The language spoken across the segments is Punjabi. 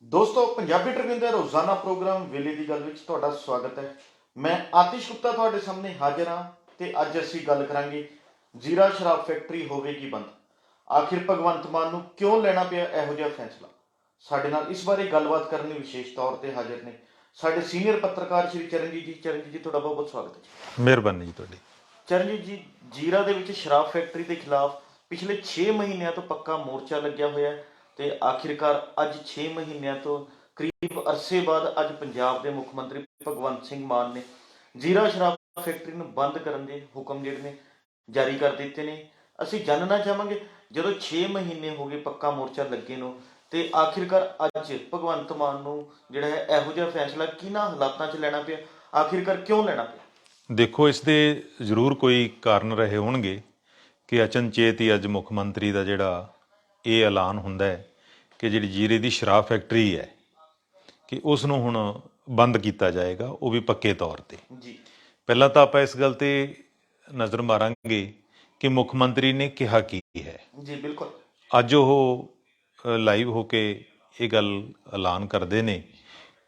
ਦੋਸਤੋ ਪੰਜਾਬੀ ਟ੍ਰਿਬਿਊਨ ਦੇ ਰੋਜ਼ਾਨਾ ਪ੍ਰੋਗਰਾਮ ਵੇਲੇ ਦੀ ਗੱਲ ਵਿੱਚ ਤੁਹਾਡਾ ਸਵਾਗਤ ਹੈ। ਮੈਂ ਆਤਿਸ਼ ਗੁਪਤਾ ਤੁਹਾਡੇ ਸਾਹਮਣੇ ਹਾਜ਼ਰ ਹਾਂ ਤੇ ਅੱਜ ਅਸੀਂ ਗੱਲ ਕਰਾਂਗੇ ਜ਼ੀਰਾ ਸ਼ਰਾਬ ਫੈਕਟਰੀ ਹੋਵੇਗੀ ਬੰਦ। ਆਖਿਰ ਭਗਵੰਤ ਮਾਨ ਨੂੰ ਕਿਉਂ ਲੈਣਾ ਪਿਆ ਇਹੋ ਜਿਹਾ ਫੈਸਲਾ। ਸਾਡੇ ਨਾਲ ਇਸ ਬਾਰੇ ਗੱਲਬਾਤ ਕਰਨ ਲਈ ਵਿਸ਼ੇਸ਼ ਤੌਰ ਤੇ ਹਾਜ਼ਰ ਨੇ ਸਾਡੇ ਸੀਨੀਅਰ ਪੱਤਰਕਾਰ ਸ਼੍ਰੀ ਚਰਨਜੀਤ ਜੀ। ਚਰਨਜੀਤ ਜੀ ਤੁਹਾਡਾ ਬਹੁਤ ਬਹੁਤ ਸਵਾਗਤ ਹੈ ਜੀ। ਮਿਹਰਬਾਨੀ ਜੀ ਤੁਹਾਡੀ। ਚਰਨਜੀਤ ਜੀ, ਜ਼ੀਰਾ ਦੇ ਵਿੱਚ ਸ਼ਰਾਬ ਫੈਕਟਰੀ ਦੇ ਖਿਲਾਫ ਪਿਛਲੇ 6 ਮਹੀਨਿਆਂ ਤੋਂ ਪੱਕਾ ਮੋਰਚਾ ਲੱਗਿਆ ਹੋਇਆ ਹੈ ਤੇ ਆਖਿਰਕਾਰ ਅੱਜ 6 ਮਹੀਨਿਆਂ ਤੋਂ ਕਰੀਬ ਅਰਸੇ ਬਾਅਦ ਅੱਜ ਪੰਜਾਬ ਦੇ ਮੁੱਖ ਮੰਤਰੀ ਭਗਵੰਤ ਸਿੰਘ ਮਾਨ ਨੇ ਜ਼ੀਰਾ ਸ਼ਰਾਬ ਫੈਕਟਰੀ ਨੂੰ ਬੰਦ ਕਰਨ ਦੇ ਹੁਕਮ ਜਿਹੜੇ ਨੇ ਜਾਰੀ ਕਰ ਦਿੱਤੇ ਨੇ। ਅਸੀਂ ਜਾਣਨਾ ਚਾਹਾਂਗੇ, ਜਦੋਂ 6 ਮਹੀਨੇ ਹੋ ਗਏ ਪੱਕਾ ਮੋਰਚਾ ਲੱਗੇ ਨੂੰ ਤੇ ਆਖਿਰਕਾਰ ਅੱਜ ਭਗਵੰਤ ਮਾਨ ਨੂੰ ਜਿਹੜਾ ਹੈ ਇਹੋ ਜਿਹਾ ਫੈਸਲਾ ਕਿਹਨਾਂ ਹਾਲਾਤਾਂ 'ਚ ਲੈਣਾ ਪਿਆ, ਆਖਿਰਕਾਰ ਕਿਉਂ ਲੈਣਾ ਪਿਆ? ਦੇਖੋ, ਇਸ ਦੇ ਜ਼ਰੂਰ ਕੋਈ ਕਾਰਨ ਰਹੇ ਹੋਣਗੇ ਕਿ ਅਚਨਚੇਤ ਹੀ ਅੱਜ ਮੁੱਖ ਮੰਤਰੀ ਦਾ ਜਿਹੜਾ ਇਹ ਐਲਾਨ ਹੁੰਦਾ ਹੈ ਕਿ ਜਿਹੜੀ ਜ਼ੀਰੇ ਦੀ ਸ਼ਰਾਬ ਫੈਕਟਰੀ ਹੈ ਕਿ ਉਸ ਨੂੰ ਹੁਣ ਬੰਦ ਕੀਤਾ ਜਾਏਗਾ, ਉਹ ਵੀ ਪੱਕੇ ਤੌਰ ਤੇ। ਜੀ, ਪਹਿਲਾਂ ਤਾਂ ਆਪਾਂ ਇਸ ਗੱਲ ਤੇ ਨਜ਼ਰ ਮਾਰਾਂਗੇ ਕਿ ਮੁੱਖ ਮੰਤਰੀ ਨੇ ਕਿਹਾ ਕੀ ਹੈ। ਜੀ ਬਿਲਕੁਲ। ਅੱਜ ਉਹ ਲਾਈਵ ਹੋ ਕੇ ਇਹ ਗੱਲ ਐਲਾਨ ਕਰਦੇ ਨੇ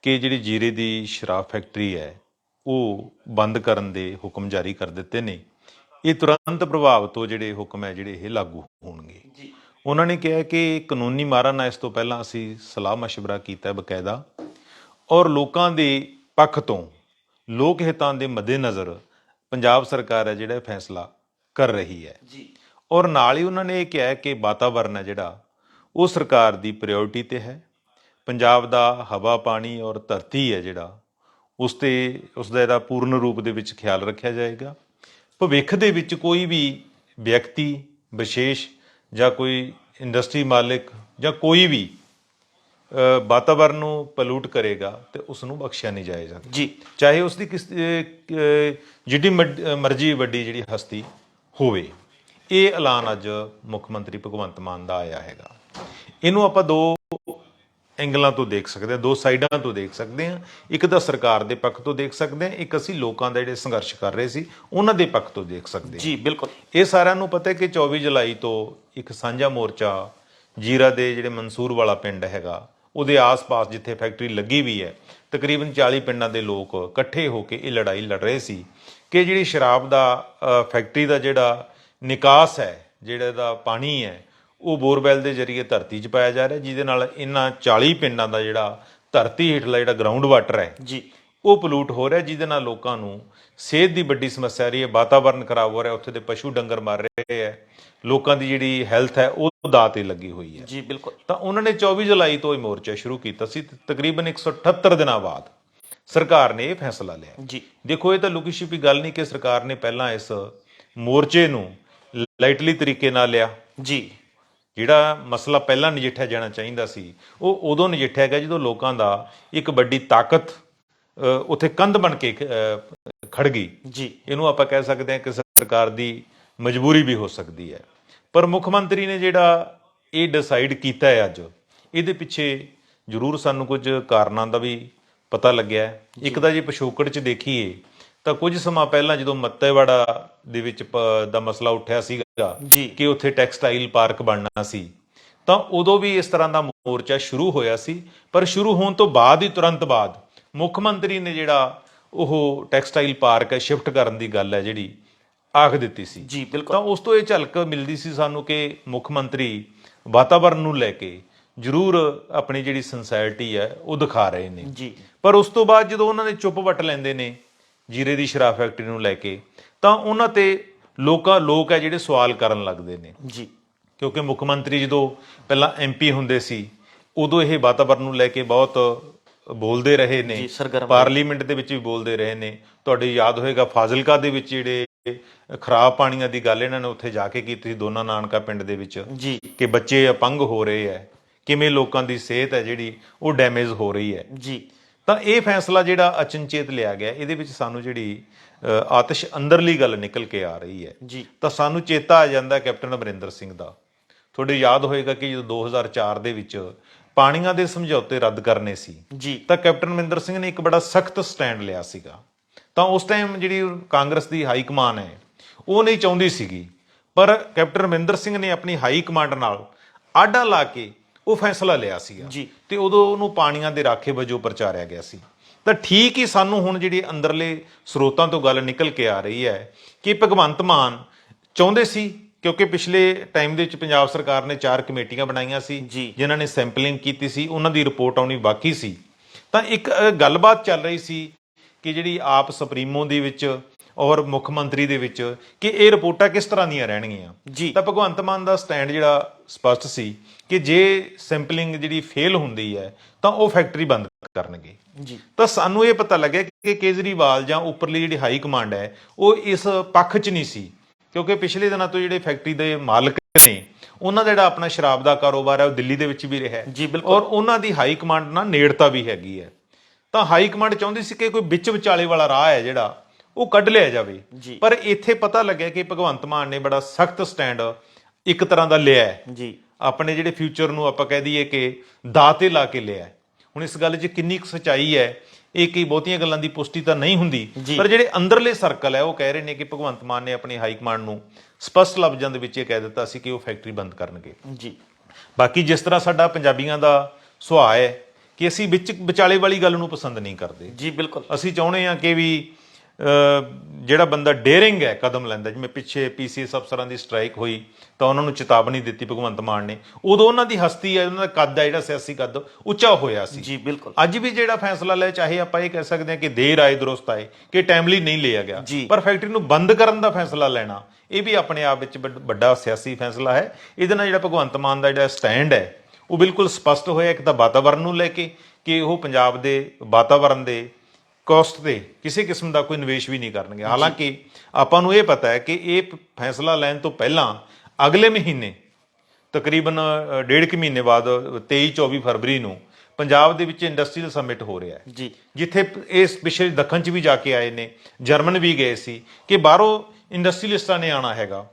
ਕਿ ਜਿਹੜੀ ਜ਼ੀਰੇ ਦੀ ਸ਼ਰਾਬ ਫੈਕਟਰੀ ਹੈ ਉਹ ਬੰਦ ਕਰਨ ਦੇ ਹੁਕਮ ਜਾਰੀ ਕਰ ਦਿੱਤੇ ਨੇ। ਇਹ ਤੁਰੰਤ ਪ੍ਰਭਾਵ ਤੋਂ ਜਿਹੜੇ ਹੁਕਮ ਹੈ ਜਿਹੜੇ ਇਹ ਲਾਗੂ ਹੋਣਗੇ। ਜੀ, ਉਹਨਾਂ ਨੇ ਕਿਹਾ ਕਿ ਕਾਨੂੰਨੀ ਮਾਰਾ ਨਾਲ ਇਸ ਤੋਂ ਪਹਿਲਾਂ ਅਸੀਂ ਸਲਾਹ ਮਸ਼ਵਰਾ ਕੀਤਾ ਬਕਾਇਦਾ, ਔਰ ਲੋਕਾਂ ਦੇ ਪੱਖ ਤੋਂ ਲੋਕ ਹਿੱਤਾਂ ਦੇ ਮੱਦੇਨਜ਼ਰ ਪੰਜਾਬ ਸਰਕਾਰ ਹੈ ਜਿਹੜਾ ਫੈਸਲਾ ਕਰ ਰਹੀ ਹੈ। ਜੀ, ਔਰ ਨਾਲ ਹੀ ਉਹਨਾਂ ਨੇ ਇਹ ਕਿਹਾ ਕਿ ਵਾਤਾਵਰਨ ਹੈ ਜਿਹੜਾ ਉਹ ਸਰਕਾਰ ਦੀ ਪ੍ਰਾਇੋਰਟੀ ਤੇ ਹੈ। ਪੰਜਾਬ ਦਾ ਹਵਾ ਪਾਣੀ ਔਰ ਧਰਤੀ ਹੈ ਜਿਹੜਾ ਉਸ ਦਾ ਇਹਦਾ ਪੂਰਨ ਰੂਪ ਦੇ ਵਿੱਚ ਖਿਆਲ ਰੱਖਿਆ ਜਾਏਗਾ। ਭਵਿੱਖ ਦੇ ਵਿੱਚ ਕੋਈ ਵੀ ਵਿਅਕਤੀ ਵਿਸ਼ੇਸ਼ ਜਾਂ ਕੋਈ ਇੰਡਸਟਰੀ ਮਾਲਿਕ ਜਾਂ ਕੋਈ ਵੀ ਵਾਤਾਵਰਨ ਨੂੰ ਪੋਲੂਟ ਕਰੇਗਾ ਤੇ ਉਸ ਨੂੰ ਬਖਸ਼ਿਆ ਨਹੀਂ ਜਾਏਗਾ ਜੀ, ਚਾਹੇ ਉਸ ਦੀ ਜਿੱਡੀ ਮਰਜ਼ੀ ਵੱਡੀ ਜਿਹੜੀ ਹਸਤੀ ਹੋਵੇ। ਇਹ ਐਲਾਨ ਅੱਜ ਮੁੱਖ ਮੰਤਰੀ ਭਗਵੰਤ ਮਾਨ ਦਾ ਆਇਆ ਹੈਗਾ। ਇਹਨੂੰ ਆਪਾਂ ਦੋ ਐਂਗਲਾਂ ਤੋਂ ਦੇਖ ਸਕਦੇ ਹਾਂ, ਦੋ ਸਾਈਡਾਂ ਤੋਂ ਦੇਖ ਸਕਦੇ ਹਾਂ। ਇੱਕ ਤਾਂ ਸਰਕਾਰ ਦੇ ਪੱਖ ਤੋਂ ਦੇਖ ਸਕਦੇ ਹਾਂ, ਇੱਕ ਅਸੀਂ ਲੋਕਾਂ ਦਾ ਜਿਹੜੇ ਸੰਘਰਸ਼ ਕਰ ਰਹੇ ਸੀ ਉਹਨਾਂ ਦੇ ਪੱਖ ਤੋਂ ਦੇਖ ਸਕਦੇ ਹਾਂ। ਜੀ ਬਿਲਕੁਲ। ਇਹ ਸਾਰਿਆਂ ਨੂੰ ਪਤਾ ਹੈ ਕਿ 24 ਜੁਲਾਈ ਤੋਂ ਇੱਕ ਸਾਂਝਾ ਮੋਰਚਾ ਜ਼ੀਰਾ ਦੇ ਜਿਹੜੇ ਮਨਸੂਰ ਵਾਲਾ ਪਿੰਡ ਹੈਗਾ ਉਹਦੇ ਆਸ-ਪਾਸ ਜਿੱਥੇ ਫੈਕਟਰੀ ਲੱਗੀ ਵੀ ਹੈ, ਤਕਰੀਬਨ 40 ਪਿੰਡਾਂ ਦੇ ਲੋਕ ਇਕੱਠੇ ਹੋ ਕੇ ਇਹ ਲੜਾਈ ਲੜ ਰਹੇ ਸੀ ਕਿ ਜਿਹੜੀ ਸ਼ਰਾਬ ਦਾ ਫੈਕਟਰੀ ਦਾ ਜਿਹੜਾ ਨਿਕਾਸ ਹੈ, ਜਿਹੜਾ ਇਹਦਾ ਪਾਣੀ ਹੈ ਉਹ ਬੋਰਵੈਲ ਦੇ ਜ਼ਰੀਏ ਧਰਤੀ 'ਚ ਪਾਇਆ ਜਾ ਰਿਹਾ, ਜਿਹਦੇ ਨਾਲ ਇਹਨਾਂ 40 ਪਿੰਡਾਂ ਦਾ ਜਿਹੜਾ ਧਰਤੀ ਹੇਠਲਾ ਜਿਹੜਾ ਗਰਾਊਂਡ ਵਾਟਰ ਹੈ ਜੀ, ਉਹ ਪੋਲੂਟ ਹੋ ਰਿਹਾ, ਜਿਹਦੇ ਨਾਲ ਲੋਕਾਂ ਨੂੰ ਸਿਹਤ ਦੀ ਵੱਡੀ ਸਮੱਸਿਆ ਆ ਰਹੀ ਹੈ। ਵਾਤਾਵਰਨ ਖਰਾਬ ਹੋ ਰਿਹਾ, ਉੱਥੇ ਦੇ ਪਸ਼ੂ ਡੰਗਰ ਮਰ ਰਹੇ ਹੈ, ਲੋਕਾਂ ਦੀ ਜਿਹੜੀ ਹੈਲਥ ਹੈ ਉਹ ਦਾਅ ਤੇ ਲੱਗੀ ਹੋਈ ਹੈ। ਜੀ ਬਿਲਕੁਲ। ਤਾਂ ਉਹਨਾਂ ਨੇ 24 ਜੁਲਾਈ ਤੋਂ ਇਹ ਮੋਰਚਾ ਸ਼ੁਰੂ ਕੀਤਾ ਸੀ। ਤਕਰੀਬਨ 178 ਦਿਨਾਂ ਬਾਅਦ ਸਰਕਾਰ ਨੇ ਇਹ ਫੈਸਲਾ ਲਿਆ। ਜੀ, ਦੇਖੋ, ਇਹ ਤਾਂ ਲੁਕੀ ਛਿਪੀ ਗੱਲ ਨਹੀਂ ਕਿ ਸਰਕਾਰ ਨੇ ਪਹਿਲਾਂ ਇਸ ਮੋਰਚੇ ਨੂੰ ਲਾਈਟਲੀ ਤਰੀਕੇ ਨਾਲ ਲਿਆ। ਜੀ, ਜਿਹੜਾ ਮਸਲਾ ਪਹਿਲਾਂ ਨਜਿੱਠਿਆ ਜਾਣਾ ਚਾਹੀਦਾ ਸੀ ਉਹ ਉਦੋਂ ਨਜਿੱਠਿਆ ਗਿਆ ਜਦੋਂ ਲੋਕਾਂ ਦਾ ਇੱਕ ਵੱਡੀ ਤਾਕਤ ਉੱਥੇ ਕੰਧ ਬਣ ਕੇ ਖੜ ਗਈ। ਜੀ, ਇਹਨੂੰ ਆਪਾਂ ਕਹਿ ਸਕਦੇ ਹਾਂ ਕਿ ਸਰਕਾਰ ਦੀ ਮਜਬੂਰੀ ਵੀ ਹੋ ਸਕਦੀ ਹੈ। ਪਰ ਮੁੱਖ ਮੰਤਰੀ ਨੇ ਜਿਹੜਾ ਇਹ ਡਿਸਾਈਡ ਕੀਤਾ ਹੈ ਅੱਜ, ਇਹਦੇ ਪਿੱਛੇ ਜ਼ਰੂਰ ਸਾਨੂੰ ਕੁਝ ਕਾਰਨਾਂ ਦਾ ਵੀ ਪਤਾ ਲੱਗਿਆ ਹੈ। ਇੱਕ ਤਾਂ ਜੇ ਪਿਛੋਕੜ 'ਚ ਦੇਖੀਏ ਤਾਂ ਕੁਝ ਸਮਾਂ ਪਹਿਲਾਂ ਜਦੋਂ ਮੱਤੇਵਾੜਾ ਦੇ ਵਿੱਚ ਦਾ ਮਸਲਾ ਉੱਠਿਆ ਸੀਗਾ ਜੀ, ਕਿ ਉੱਥੇ ਟੈਕਸਟਾਈਲ ਪਾਰਕ ਬਣਨਾ ਸੀ, ਤਾਂ ਉਦੋਂ ਵੀ ਇਸ ਤਰ੍ਹਾਂ ਦਾ ਮੋਰਚਾ ਸ਼ੁਰੂ ਹੋਇਆ ਸੀ। ਪਰ ਸ਼ੁਰੂ ਹੋਣ ਤੋਂ ਬਾਅਦ ਹੀ ਤੁਰੰਤ ਬਾਅਦ ਮੁੱਖ ਮੰਤਰੀ ਨੇ ਜਿਹੜਾ ਉਹ ਟੈਕਸਟਾਈਲ ਪਾਰਕ ਹੈ ਸ਼ਿਫਟ ਕਰਨ ਦੀ ਗੱਲ ਹੈ ਜਿਹੜੀ ਆਖ ਦਿੱਤੀ ਸੀ। ਜੀ ਬਿਲਕੁਲ। ਤਾਂ ਉਸ ਤੋਂ ਇਹ ਝਲਕ ਮਿਲਦੀ ਸੀ ਸਾਨੂੰ ਕਿ ਮੁੱਖ ਮੰਤਰੀ ਵਾਤਾਵਰਨ ਨੂੰ ਲੈ ਕੇ ਜ਼ਰੂਰ ਆਪਣੀ ਜਿਹੜੀ ਸਿੰਸੈਰਿਟੀ ਹੈ ਉਹ ਦਿਖਾ ਰਹੇ ਨੇ। ਜੀ, ਪਰ ਉਸ ਤੋਂ ਬਾਅਦ ਜਦੋਂ ਉਹਨਾਂ ਨੇ ਚੁੱਪ ਵੱਟ ਲੈਂਦੇ ਨੇ ਜ਼ੀਰੇ ਦੀ ਸ਼ਰਾਬ ਫੈਕਟਰੀ ਨੂੰ ਲੈ ਕੇ, ਤਾਂ ਉਹਨਾਂ ਤੇ ਲੋਕ ਹੈ ਜਿਹੜੇ ਸਵਾਲ ਕਰਨ ਲੱਗਦੇ ਨੇ। ਜੀ, ਕਿਉਂਕਿ ਮੁੱਖ ਮੰਤਰੀ ਜਦੋਂ ਪਹਿਲਾਂ MP ਹੁੰਦੇ ਸੀ ਉਦੋਂ ਇਹ ਵਾਤਾਵਰਨ ਨੂੰ ਲੈ ਕੇ ਬਹੁਤ ਬੋਲਦੇ ਰਹੇ ਨੇ, ਜੀ, ਸਰਗਰਮ ਪਾਰਲੀਮੈਂਟ ਦੇ ਵਿੱਚ ਵੀ ਬੋਲਦੇ ਰਹੇ ਨੇ। ਤੁਹਾਡੇ ਯਾਦ ਹੋਏਗਾ ਫਾਜ਼ਿਲਕਾ ਦੇ ਵਿੱਚ ਜਿਹੜੇ ਖਰਾਬ ਪਾਣੀਆਂ ਦੀ ਗੱਲ ਇਹਨਾਂ ਨੇ ਉੱਥੇ ਜਾ ਕੇ ਕੀਤੀ ਸੀ, ਦੋਨਾ ਨਾਨਕਾ ਪਿੰਡ ਦੇ ਵਿੱਚ, ਜੀ, ਕਿ ਬੱਚੇ ਅਪੰਗ ਹੋ ਰਹੇ ਹੈ, ਕਿਵੇਂ ਲੋਕਾਂ ਦੀ ਸਿਹਤ ਹੈ ਜਿਹੜੀ ਉਹ ਡੈਮੇਜ ਹੋ ਰਹੀ ਹੈ। ਜੀ, ਤਾਂ ਇਹ ਫੈਸਲਾ ਜਿਹੜਾ ਅਚਨਚੇਤ ਲਿਆ ਗਿਆ, ਇਹਦੇ ਵਿੱਚ ਸਾਨੂੰ ਜਿਹੜੀ ਆਤਿਸ਼ ਅੰਦਰਲੀ ਗੱਲ ਨਿਕਲ ਕੇ ਆ ਰਹੀ ਹੈ। ਜੀ, ਤਾਂ ਸਾਨੂੰ ਚੇਤਾ ਆ ਜਾਂਦਾ ਕੈਪਟਨ ਅਮਰਿੰਦਰ ਸਿੰਘ ਦਾ। ਤੁਹਾਡੇ ਯਾਦ ਹੋਏਗਾ ਕਿ ਜਦੋਂ 2004 ਦੇ ਵਿੱਚ ਪਾਣੀਆਂ ਦੇ ਸਮਝੌਤੇ ਰੱਦ ਕਰਨੇ ਸੀ ਜੀ, ਤਾਂ ਕੈਪਟਨ ਅਮਰਿੰਦਰ ਸਿੰਘ ਨੇ ਇੱਕ ਬੜਾ ਸਖਤ ਸਟੈਂਡ ਲਿਆ ਸੀਗਾ। ਤਾਂ ਉਸ ਟਾਈਮ ਜਿਹੜੀ ਕਾਂਗਰਸ ਦੀ ਹਾਈ ਕਮਾਨ ਹੈ ਉਹ ਨਹੀਂ ਚਾਹੁੰਦੀ ਸੀਗੀ, ਪਰ ਕੈਪਟਨ ਅਮਰਿੰਦਰ ਸਿੰਘ ਨੇ ਆਪਣੀ ਹਾਈ ਕਮਾਂਡ ਨਾਲ ਆਡਾ ਲਾ ਕੇ ਉਹ ਫੈਸਲਾ ਲਿਆ ਸੀਗਾ ਜੀ। ਤੇ ਉਦੋਂ ਉਹਨੂੰ ਪਾਣੀਆਂ ਦੇ ਰਾਖੇ ਵਜੋਂ ਪ੍ਰਚਾਰਿਆ ਗਿਆ ਸੀ। ਤਾਂ ਠੀਕ ਹੀ ਸਾਨੂੰ ਹੁਣ ਜਿਹੜੀ ਅੰਦਰਲੇ ਸਰੋਤਾਂ ਤੋਂ ਗੱਲ ਨਿਕਲ ਕੇ ਆ ਰਹੀ ਹੈ ਕਿ ਭਗਵੰਤ ਮਾਨ ਚਾਹੁੰਦੇ ਸੀ, ਕਿਉਂਕਿ ਪਿਛਲੇ ਟਾਈਮ ਦੇ ਵਿੱਚ ਪੰਜਾਬ ਸਰਕਾਰ ਨੇ 4 ਕਮੇਟੀਆਂ ਬਣਾਈਆਂ ਸੀ ਜੀ। ਜਿਨ੍ਹਾਂ ਨੇ ਸੈਂਪਲਿੰਗ ਕੀਤੀ ਸੀ, ਉਹਨਾਂ ਦੀ ਰਿਪੋਰਟ ਆਉਣੀ ਬਾਕੀ ਸੀ। ਤਾਂ ਇੱਕ ਗੱਲਬਾਤ ਚੱਲ ਰਹੀ ਸੀ ਕਿ ਜਿਹੜੀ ਆਪ ਸੁਪਰੀਮੋ ਦੇ ਵਿੱਚ ਔਰ ਮੁੱਖ ਮੰਤਰੀ ਦੇ ਵਿੱਚ ਕਿ ਇਹ ਰਿਪੋਰਟਾਂ ਕਿਸ ਤਰ੍ਹਾਂ ਦੀਆਂ ਰਹਿਣਗੀਆਂ। ਜੀ। ਤਾਂ ਭਗਵੰਤ ਮਾਨ ਦਾ ਸਟੈਂਡ ਜਿਹੜਾ ਸਪਸ਼ਟ ਸੀ ਕਿ ਜੇ ਸੈਂਪਲਿੰਗ ਜਿਹੜੀ ਫੇਲ ਹੁੰਦੀ ਹੈ ਤਾਂ ਉਹ ਫੈਕਟਰੀ ਬੰਦ ਕਰਨਗੇ। ਜੀ। ਤਾਂ ਸਾਨੂੰ ਇਹ ਪਤਾ ਲੱਗਿਆ ਕਿ ਕੇਜਰੀਵਾਲ ਜਾਂ ਉੱਪਰਲੀ ਜਿਹੜੀ ਹਾਈ ਕਮਾਂਡ ਹੈ ਉਹ ਇਸ ਪੱਖ 'ਚ ਨਹੀਂ ਸੀ, ਕਿਉਂਕਿ ਪਿਛਲੇ ਦਿਨਾਂ ਤੋਂ ਜਿਹੜੇ ਫੈਕਟਰੀ ਦੇ ਮਾਲਕ ਨੇ ਉਹਨਾਂ ਦਾ ਜਿਹੜਾ ਆਪਣਾ ਸ਼ਰਾਬ ਦਾ ਕਾਰੋਬਾਰ ਹੈ ਉਹ ਦਿੱਲੀ ਦੇ ਵਿੱਚ ਵੀ ਰਿਹਾ ਜੀ ਬਿਲਕੁਲ। ਔਰ ਉਹਨਾਂ ਦੀ ਹਾਈ ਕਮਾਂਡ ਨਾਲ ਨੇੜਤਾ ਵੀ ਹੈਗੀ ਹੈ। ਤਾਂ ਹਾਈ ਕਮਾਂਡ ਚਾਹੁੰਦੀ ਸੀ ਕਿ ਕੋਈ ਵਿੱਚ ਵਿਚਾਲੇ ਵਾਲਾ ਰਾਹ ਹੈ ਜਿਹੜਾ ਉਹ ਕੱਢ ਲਿਆ ਜਾਵੇ। ਜੀ। ਪਰ ਇੱਥੇ ਪਤਾ ਲੱਗਿਆ ਕਿ ਭਗਵੰਤ ਮਾਨ ਨੇ ਬੜਾ ਸਖਤ ਸਟੈਂਡ ਇੱਕ ਤਰ੍ਹਾਂ ਦਾ ਲਿਆ ਹੈ, ਜੀ। ਆਪਣੇ ਜਿਹੜੇ ਫਿਊਚਰ ਨੂੰ ਆਪਾਂ ਕਹਿ ਦਈਏ ਕਿ ਦਾਅ ਤੇ ਲਾ ਕੇ ਲਿਆ। ਹੁਣ ਇਸ ਗੱਲ 'ਚ ਕਿੰਨੀ ਕੁ ਸੱਚਾਈ ਹੈ ਇਹ ਕਈ ਬਹੁਤੀਆਂ ਗੱਲਾਂ ਦੀ ਪੁਸ਼ਟੀ ਤਾਂ ਨਹੀਂ ਹੁੰਦੀ, ਪਰ ਜਿਹੜੇ ਅੰਦਰਲੇ ਸਰਕਲ ਹੈ ਉਹ ਕਹਿ ਰਹੇ ਨੇ ਕਿ ਭਗਵੰਤ ਮਾਨ ਨੇ ਆਪਣੀ ਹਾਈ ਕਮਾਂਡ ਨੂੰ ਸਪਸ਼ਟ ਲਫ਼ਜ਼ਾਂ ਦੇ ਵਿੱਚ ਇਹ ਕਹਿ ਦਿੱਤਾ ਸੀ ਕਿ ਉਹ ਫੈਕਟਰੀ ਬੰਦ ਕਰਨਗੇ। ਜੀ। ਬਾਕੀ ਜਿਸ ਤਰ੍ਹਾਂ ਸਾਡਾ ਪੰਜਾਬੀਆਂ ਦਾ ਸੁਭਾਅ ਹੈ ਕਿ ਅਸੀਂ ਵਿੱਚ ਵਿਚਾਲੇ ਵਾਲੀ ਗੱਲ ਨੂੰ ਪਸੰਦ ਨਹੀਂ ਕਰਦੇ। ਜੀ ਬਿਲਕੁਲ। ਅਸੀਂ ਚਾਹੁੰਦੇ ਹਾਂ ਕਿ ਵੀ ਜਿਹੜਾ ਬੰਦਾ ਡੇਅਰਿੰਗ ਹੈ ਕਦਮ ਲੈਂਦਾ, ਜਿਵੇਂ ਪਿੱਛੇ ਪੀਸੀਐਸ ਅਫਸਰਾਂ ਦੀ ਸਟ੍ਰਾਈਕ ਹੋਈ ਤਾਂ ਉਹਨਾਂ ਨੂੰ ਚੇਤਾਵਨੀ ਦਿੱਤੀ ਭਗਵੰਤ ਮਾਨ ਨੇ, ਉਦੋਂ ਉਹਨਾਂ ਦੀ ਹਸਤੀ ਹੈ, ਉਹਨਾਂ ਦਾ ਕੱਦ ਹੈ ਜਿਹੜਾ ਸਿਆਸੀ ਕੱਦ ਉੱਚਾ ਹੋਇਆ ਸੀ। ਜੀ ਬਿਲਕੁਲ। ਅੱਜ ਵੀ ਜਿਹੜਾ ਫੈਸਲਾ ਲਿਆ, ਚਾਹੇ ਆਪਾਂ ਇਹ ਕਹਿ ਸਕਦੇ ਹਾਂ ਕਿ ਦੇਰ ਆਏ ਦੁਰਸਤ ਆਏ, ਕਿ ਟਾਈਮਲੀ ਨਹੀਂ ਲਿਆ ਗਿਆ, ਪਰ ਫੈਕਟਰੀ ਨੂੰ ਬੰਦ ਕਰਨ ਦਾ ਫੈਸਲਾ ਲੈਣਾ ਇਹ ਵੀ ਆਪਣੇ ਆਪ ਵਿੱਚ ਵੱਡਾ ਸਿਆਸੀ ਫੈਸਲਾ ਹੈ। ਇਹਦੇ ਨਾਲ ਜਿਹੜਾ ਭਗਵੰਤ ਮਾਨ ਦਾ ਜਿਹੜਾ ਸਟੈਂਡ ਹੈ ਉਹ ਬਿਲਕੁਲ ਸਪਸ਼ਟ ਹੋਇਆ। ਇੱਕ ਤਾਂ ਵਾਤਾਵਰਨ ਨੂੰ ਲੈ ਕੇ ਕਿ ਉਹ ਪੰਜਾਬ ਦੇ ਵਾਤਾਵਰਨ ਦੇ ਕੋਸਟ ਤੇ ਕਿਸੇ ਕਿਸਮ ਦਾ ਕੋਈ ਨਿਵੇਸ਼ ਵੀ ਨਹੀਂ ਕਰਨਗੇ। ਹਾਲਾਂਕਿ ਆਪਾਂ ਨੂੰ ਇਹ ਪਤਾ ਹੈ ਕਿ ਇਹ ਫੈਸਲਾ ਲੈਣ ਤੋਂ ਪਹਿਲਾਂ ਅਗਲੇ ਮਹੀਨੇ ਤਕਰੀਬਨ 1.5 ਮਹੀਨੇ ਬਾਅਦ 23-24 ਫਰਵਰੀ ਨੂੰ ਪੰਜਾਬ ਦੇ ਵਿੱਚ ਇੰਡਸਟਰੀਅਲ ਸਮਿਟ ਹੋ ਰਿਹਾ ਹੈ, ਜਿੱਥੇ ਇਸ ਪਿਛਲੇ ਦੱਖਣ 'ਚ ਵੀ ਜਾ ਕੇ ਆਏ ਨੇ, ਜਰਮਨ ਵੀ ਗਏ ਸੀ ਕਿ ਬਾਹਰੋਂ ਇੰਡਸਟਰੀਅਲਿਸਟਾਂ ਨੇ ਆਉਣਾ ਹੈਗਾ।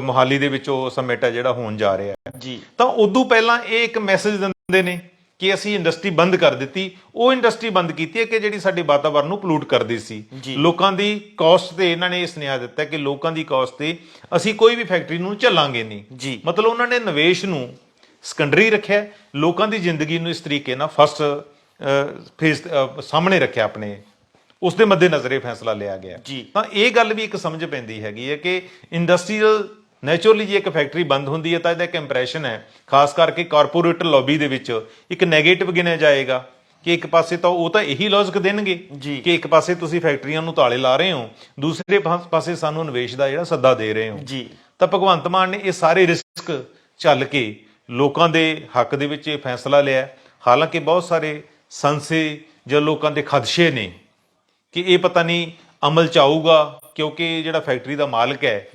ਮੋਹਾਲੀ ਦੇ ਵਿੱਚ ਉਹ ਸਮਿਟ ਹੈ ਜਿਹੜਾ ਹੋਣ ਜਾ ਰਿਹਾ ਹੈ। ਤਾਂ ਉਦੋਂ ਪਹਿਲਾਂ ਇਹ ਇੱਕ ਮੈਸੇਜ ਦਿੰਦੇ ਨੇ ਕਿ ਅਸੀਂ ਇੰਡਸਟਰੀ ਬੰਦ ਕਰ ਦਿੱਤੀ। ਉਹ ਇੰਡਸਟਰੀ ਬੰਦ ਕੀਤੀ ਹੈ ਕਿ ਜਿਹੜੀ ਸਾਡੇ ਵਾਤਾਵਰਨ ਨੂੰ ਪੋਲੂਟ ਕਰਦੀ ਸੀ। ਲੋਕਾਂ ਦੀ ਕਾਸਟ ਤੇ ਇਹਨਾਂ ਨੇ ਇਹ ਸੁਨੇਹਾ ਦਿੱਤਾ ਕਿ ਲੋਕਾਂ ਦੀ ਕਾਸਟ ਤੇ ਅਸੀਂ ਕੋਈ ਵੀ ਫੈਕਟਰੀ ਨੂੰ ਝੱਲਾਂਗੇ ਨਹੀਂ। ਮਤਲਬ ਉਹਨਾਂ ਨੇ ਨਿਵੇਸ਼ ਨੂੰ ਸੈਕੰਡਰੀ ਰੱਖਿਆ, ਲੋਕਾਂ ਦੀ ਜ਼ਿੰਦਗੀ ਨੂੰ ਇਸ ਤਰੀਕੇ ਨਾਲ ਫਸਟ ਫੇਸ ਸਾਹਮਣੇ ਰੱਖਿਆ ਆਪਣੇ, ਉਸ ਦੇ ਮੱਦੇ ਨਜ਼ਰ ਇਹ ਫੈਸਲਾ ਲਿਆ ਗਿਆ। ਤਾਂ ਇਹ ਗੱਲ ਵੀ ਇੱਕ ਸਮਝ ਪੈਂਦੀ ਹੈਗੀ ਹੈ ਕਿ ਇੰਡਸਟਰੀਅਲ ਨੈਚੁਰਲੀ ਜੇ ਇੱਕ ਫੈਕਟਰੀ ਬੰਦ ਹੁੰਦੀ ਹੈ ਤਾਂ ਇਹਦਾ ਇੱਕ ਇੰਪ੍ਰੈਸ਼ਨ ਹੈ, ਖਾਸ ਕਰਕੇ ਕਾਰਪੋਰੇਟ ਲੌਬੀ ਦੇ ਵਿੱਚ ਇੱਕ ਨੈਗੇਟਿਵ ਗਿਣਿਆ ਜਾਏਗਾ ਕਿ ਇੱਕ ਪਾਸੇ ਤਾਂ ਉਹ ਤਾਂ ਇਹੀ ਲੌਜਿਕ ਦੇਣਗੇ ਕਿ ਇੱਕ ਪਾਸੇ ਤੁਸੀਂ ਫੈਕਟਰੀਆਂ ਨੂੰ ਤਾਲੇ ਲਾ ਰਹੇ ਹੋ, ਦੂਸਰੇ ਪਾਸੇ ਸਾਨੂੰ ਨਿਵੇਸ਼ ਦਾ ਜਿਹੜਾ ਸੱਦਾ ਦੇ ਰਹੇ ਹੋ। ਤਾਂ ਭਗਵੰਤ ਮਾਨ ਨੇ ਇਹ ਸਾਰੇ ਰਿਸਕ ਝੱਲ ਕੇ ਲੋਕਾਂ ਦੇ ਹੱਕ ਦੇ ਵਿੱਚ ਇਹ ਫੈਸਲਾ ਲਿਆ। ਹਾਲਾਂਕਿ ਬਹੁਤ ਸਾਰੇ ਸੰਸ਼ੇ ਜਾਂ ਲੋਕਾਂ ਦੇ ਖਦਸ਼ੇ ਨੇ ਕਿ ਇਹ ਪਤਾ ਨਹੀਂ ਅਮਲ ਚ ਆਊਗਾ, ਕਿਉਂਕਿ ਜਿਹੜਾ ਫੈਕਟਰੀ ਦਾ ਮਾਲਕ ਹੈ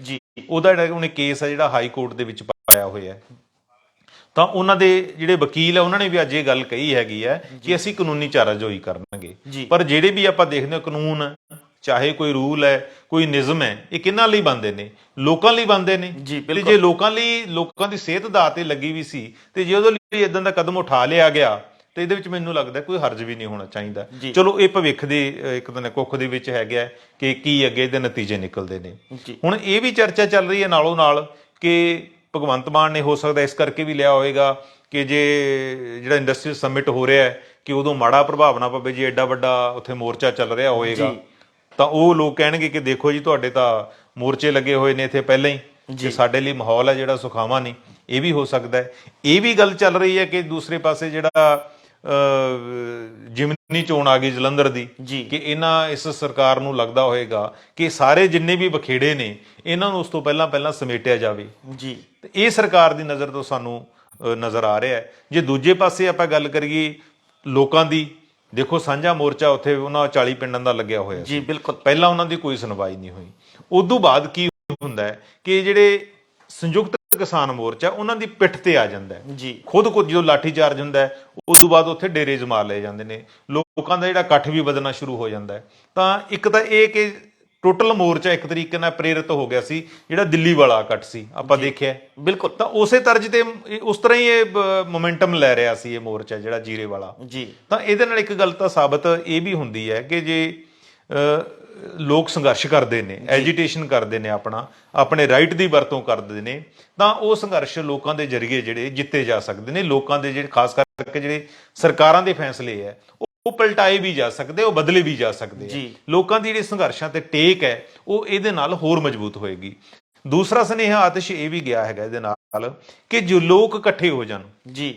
ਉਹਦਾ ਜਿਹੜਾ ਉਹਨੇ ਕੇਸ ਹੈ ਜਿਹੜਾ ਹਾਈ ਕੋਰਟ ਦੇ ਵਿੱਚ ਪਾਇਆ ਹੋਇਆ। ਤਾਂ ਉਹਨਾਂ ਦੇ ਜਿਹੜੇ ਵਕੀਲ ਹੈ ਉਹਨਾਂ ਨੇ ਵੀ ਅੱਜ ਇਹ ਗੱਲ ਕਹੀ ਹੈਗੀ ਹੈ ਕਿ ਅਸੀਂ ਕਾਨੂੰਨੀ ਚਾਰਾਜੋਈ ਕਰਨਗੇ। ਪਰ ਜਿਹੜੇ ਵੀ ਆਪਾਂ ਦੇਖਦੇ ਹਾਂ ਕਾਨੂੰਨ, ਚਾਹੇ ਕੋਈ ਰੂਲ ਹੈ, ਕੋਈ ਨਿਯਮ ਹੈ, ਇਹ ਕਿਹਨਾਂ ਲਈ ਬਣਦੇ ਨੇ? ਲੋਕਾਂ ਲਈ ਬਣਦੇ ਨੇ। ਤੇ ਜੇ ਲੋਕਾਂ ਲਈ, ਲੋਕਾਂ ਦੀ ਸਿਹਤ ਦਾ ਤੇ ਲੱਗੀ ਵੀ ਸੀ ਤੇ ਜੇ ਉਹਦੇ ਲਈ ਇਦਾਂ ਦਾ ਕਦਮ ਉਠਾ ਲਿਆ ਗਿਆ ਤੇ ਇਹਦੇ ਵਿੱਚ ਮੈਨੂੰ ਲੱਗਦਾ ਕੋਈ ਹਰਜ ਵੀ ਨਹੀਂ ਹੋਣਾ ਚਾਹੀਦਾ। ਚਲੋ ਇਹ ਭਵਿੱਖ ਦੇ ਇੱਕ ਦਿਨ ਕੁੱਖ ਦੇ ਵਿੱਚ ਹੈਗਾ ਕਿ ਕੀ ਅੱਗੇ ਦੇ ਨਤੀਜੇ ਨਿਕਲਦੇ ਨੇ। ਹੁਣ ਇਹ ਵੀ ਚਰਚਾ ਚੱਲ ਰਹੀ ਹੈ ਨਾਲੋਂ ਨਾਲ ਕਿ ਭਗਵੰਤ ਮਾਨ ਨੇ ਹੋ ਸਕਦਾ ਇਸ ਕਰਕੇ ਵੀ ਲਿਆ ਹੋਵੇਗਾ ਕਿ ਜੇ ਜਿਹੜਾ ਇੰਡਸਟਰੀਅਲ ਸਮਿਟ ਹੋ ਰਿਹਾ ਹੈ ਕਿ ਉਦੋਂ ਮਾੜਾ ਪ੍ਰਭਾਵ ਨਾ ਪਵੇ। ਜੇ ਐਡਾ ਵੱਡਾ ਉੱਥੇ ਮੋਰਚਾ ਚੱਲ ਰਿਹਾ ਹੋਏਗਾ ਤਾਂ ਉਹ ਲੋਕ ਕਹਿਣਗੇ ਕਿ ਦੇਖੋ ਜੀ ਤੁਹਾਡੇ ਤਾਂ ਮੋਰਚੇ ਲੱਗੇ ਹੋਏ ਨੇ ਇੱਥੇ ਪਹਿਲਾਂ ਹੀ, ਕਿ ਸਾਡੇ ਲਈ ਮਾਹੌਲ ਹੈ ਜਿਹੜਾ ਸੁਖਾਵਾਂ ਨਹੀਂ। ਇਹ ਵੀ ਹੋ ਸਕਦਾ ਹੈ। ਇਹ ਵੀ ਗੱਲ ਚੱਲ ਰਹੀ ਹੈ ਕਿ ਦੂਸਰੇ ਪਾਸੇ ਜਿਹੜਾ ਜਿਮਨੀ ਚੋਣ ਆ ਗਈ ਜਲੰਧਰ ਦੀ, ਕਿ ਇਸ ਸਰਕਾਰ ਨੂੰ ਲੱਗਦਾ ਹੋਏਗਾ ਕਿ ਸਾਰੇ ਜਿੰਨੇ ਵੀ ਬਖੇੜੇ ਨੇ ਇਹਨਾਂ ਨੂੰ ਉਸ ਤੋਂ ਪਹਿਲਾਂ ਸਮੇਟਿਆ ਜਾਵੇ। ਤੇ ਇਹ ਸਰਕਾਰ ਦੀ ਨਜ਼ਰ ਤੋਂ ਸਾਨੂੰ ਨਜ਼ਰ ਆ ਰਿਹਾ ਹੈ। ਜੇ ਦੂਜੇ ਪਾਸੇ ਆਪਾਂ ਗੱਲ ਕਰੀਏ ਲੋਕਾਂ ਦੀ, ਦੇਖੋ ਸਾਂਝਾ ਮੋਰਚਾ ਉੱਥੇ ਉਹਨਾਂ 40 ਪਿੰਡਾਂ ਦਾ ਲੱਗਿਆ ਹੋਇਆ ਸੀ। ਪਹਿਲਾਂ ਉਹਨਾਂ ਦੀ ਕੋਈ ਸੁਣਵਾਈ ਨਹੀਂ ਹੋਈ। ਉਦੋਂ ਬਾਅਦ ਕੀ ਹੁੰਦਾ ਹੈ ਕਿ ਜਿਹੜੇ ਸੰਯੁਕਤ ਕਿਸਾਨ ਮੋਰਚਾ ਉਹਨਾਂ ਦੀ ਪਿੱਠ ਤੇ ਆ ਜਾਂਦਾ ਹੈ। ਖੁਦ ਜਦੋਂ ਲਾਠੀ ਚਾਰਜ ਹੁੰਦਾ ਹੈ ਉਦੋਂ ਬਾਅਦ ਉੱਥੇ ਡੇਰੇ ਜਮਾ ਲਏ ਜਾਂਦੇ ਨੇ, ਲੋਕਾਂ ਦਾ ਜਿਹੜਾ ਇਕੱਠ ਵੀ ਵਧਣਾ ਸ਼ੁਰੂ ਹੋ ਜਾਂਦਾ ਹੈ। ਤਾਂ ਇੱਕ ਤਾਂ ਇਹ ਕਿ ਟੋਟਲ ਮੋਰਚਾ ਇੱਕ ਤਰੀਕੇ ਨਾਲ ਪ੍ਰੇਰਿਤ ਹੋ ਗਿਆ ਸੀ, ਜਿਹੜਾ ਦਿੱਲੀ ਵਾਲਾ ਇਕੱਠ ਸੀ ਆਪਾਂ ਦੇਖਿਆ। ਤਾਂ ਉਸੇ ਤਰਜ਼ ਤੇ ਉਸ ਤਰ੍ਹਾਂ ਹੀ ਇਹ ਮੋਮੈਂਟਮ ਲੈ ਰਿਹਾ ਸੀ ਇਹ ਮੋਰਚਾ ਜਿਹੜਾ ਜੀਰੇ ਵਾਲਾ। ਤਾਂ ਇਹਦੇ ਨਾਲ ਇੱਕ ਗੱਲ ਤਾਂ ਸਾਬਤ ਇਹ ਵੀ ਹੁੰਦੀ ਹੈ ਕਿ ਜੇ ਲੋਕ ਸੰਘਰਸ਼ ਕਰਦੇ ਨੇ, ਐਜੀਟੇਸ਼ਨ ਕਰਦੇ ਨੇ, ਆਪਣੇ ਰਾਈਟ ਦੀ ਵਰਤੋਂ ਕਰਦੇ ਨੇ, ਤਾਂ ਉਹ ਸੰਘਰਸ਼ ਲੋਕਾਂ ਦੇ ਜ਼ਰੀਏ ਜਿਹੜੇ ਜਿੱਤੇ ਜਾ ਸਕਦੇ ਨੇ। ਲੋਕਾਂ ਦੇ ਜਿਹੜੇ ਖਾਸ ਕਰਕੇ ਜਿਹੜੇ ਸਰਕਾਰਾਂ ਦੇ ਫੈਸਲੇ ਹੈ ਉਹ ਪਲਟਾਏ ਵੀ ਜਾ ਸਕਦੇ, ਉਹ ਬਦਲੇ ਵੀ ਜਾ ਸਕਦੇ ਆ। ਲੋਕਾਂ ਦੀ ਜਿਹੜੀ ਸੰਘਰਸ਼ਾਂ ਤੇ ਟੇਕ ਹੈ ਉਹ ਇਹਦੇ ਨਾਲ ਹੋਰ ਮਜ਼ਬੂਤ ਹੋਏਗੀ। ਦੂਸਰਾ ਸੁਨੇਹਾ ਆਤਿਸ਼ ਇਹ ਵੀ ਗਿਆ ਹੈਗਾ ਇਹਦੇ ਨਾਲ ਕਿ ਜੋ ਲੋਕ ਇਕੱਠੇ ਹੋ ਜਾਣ,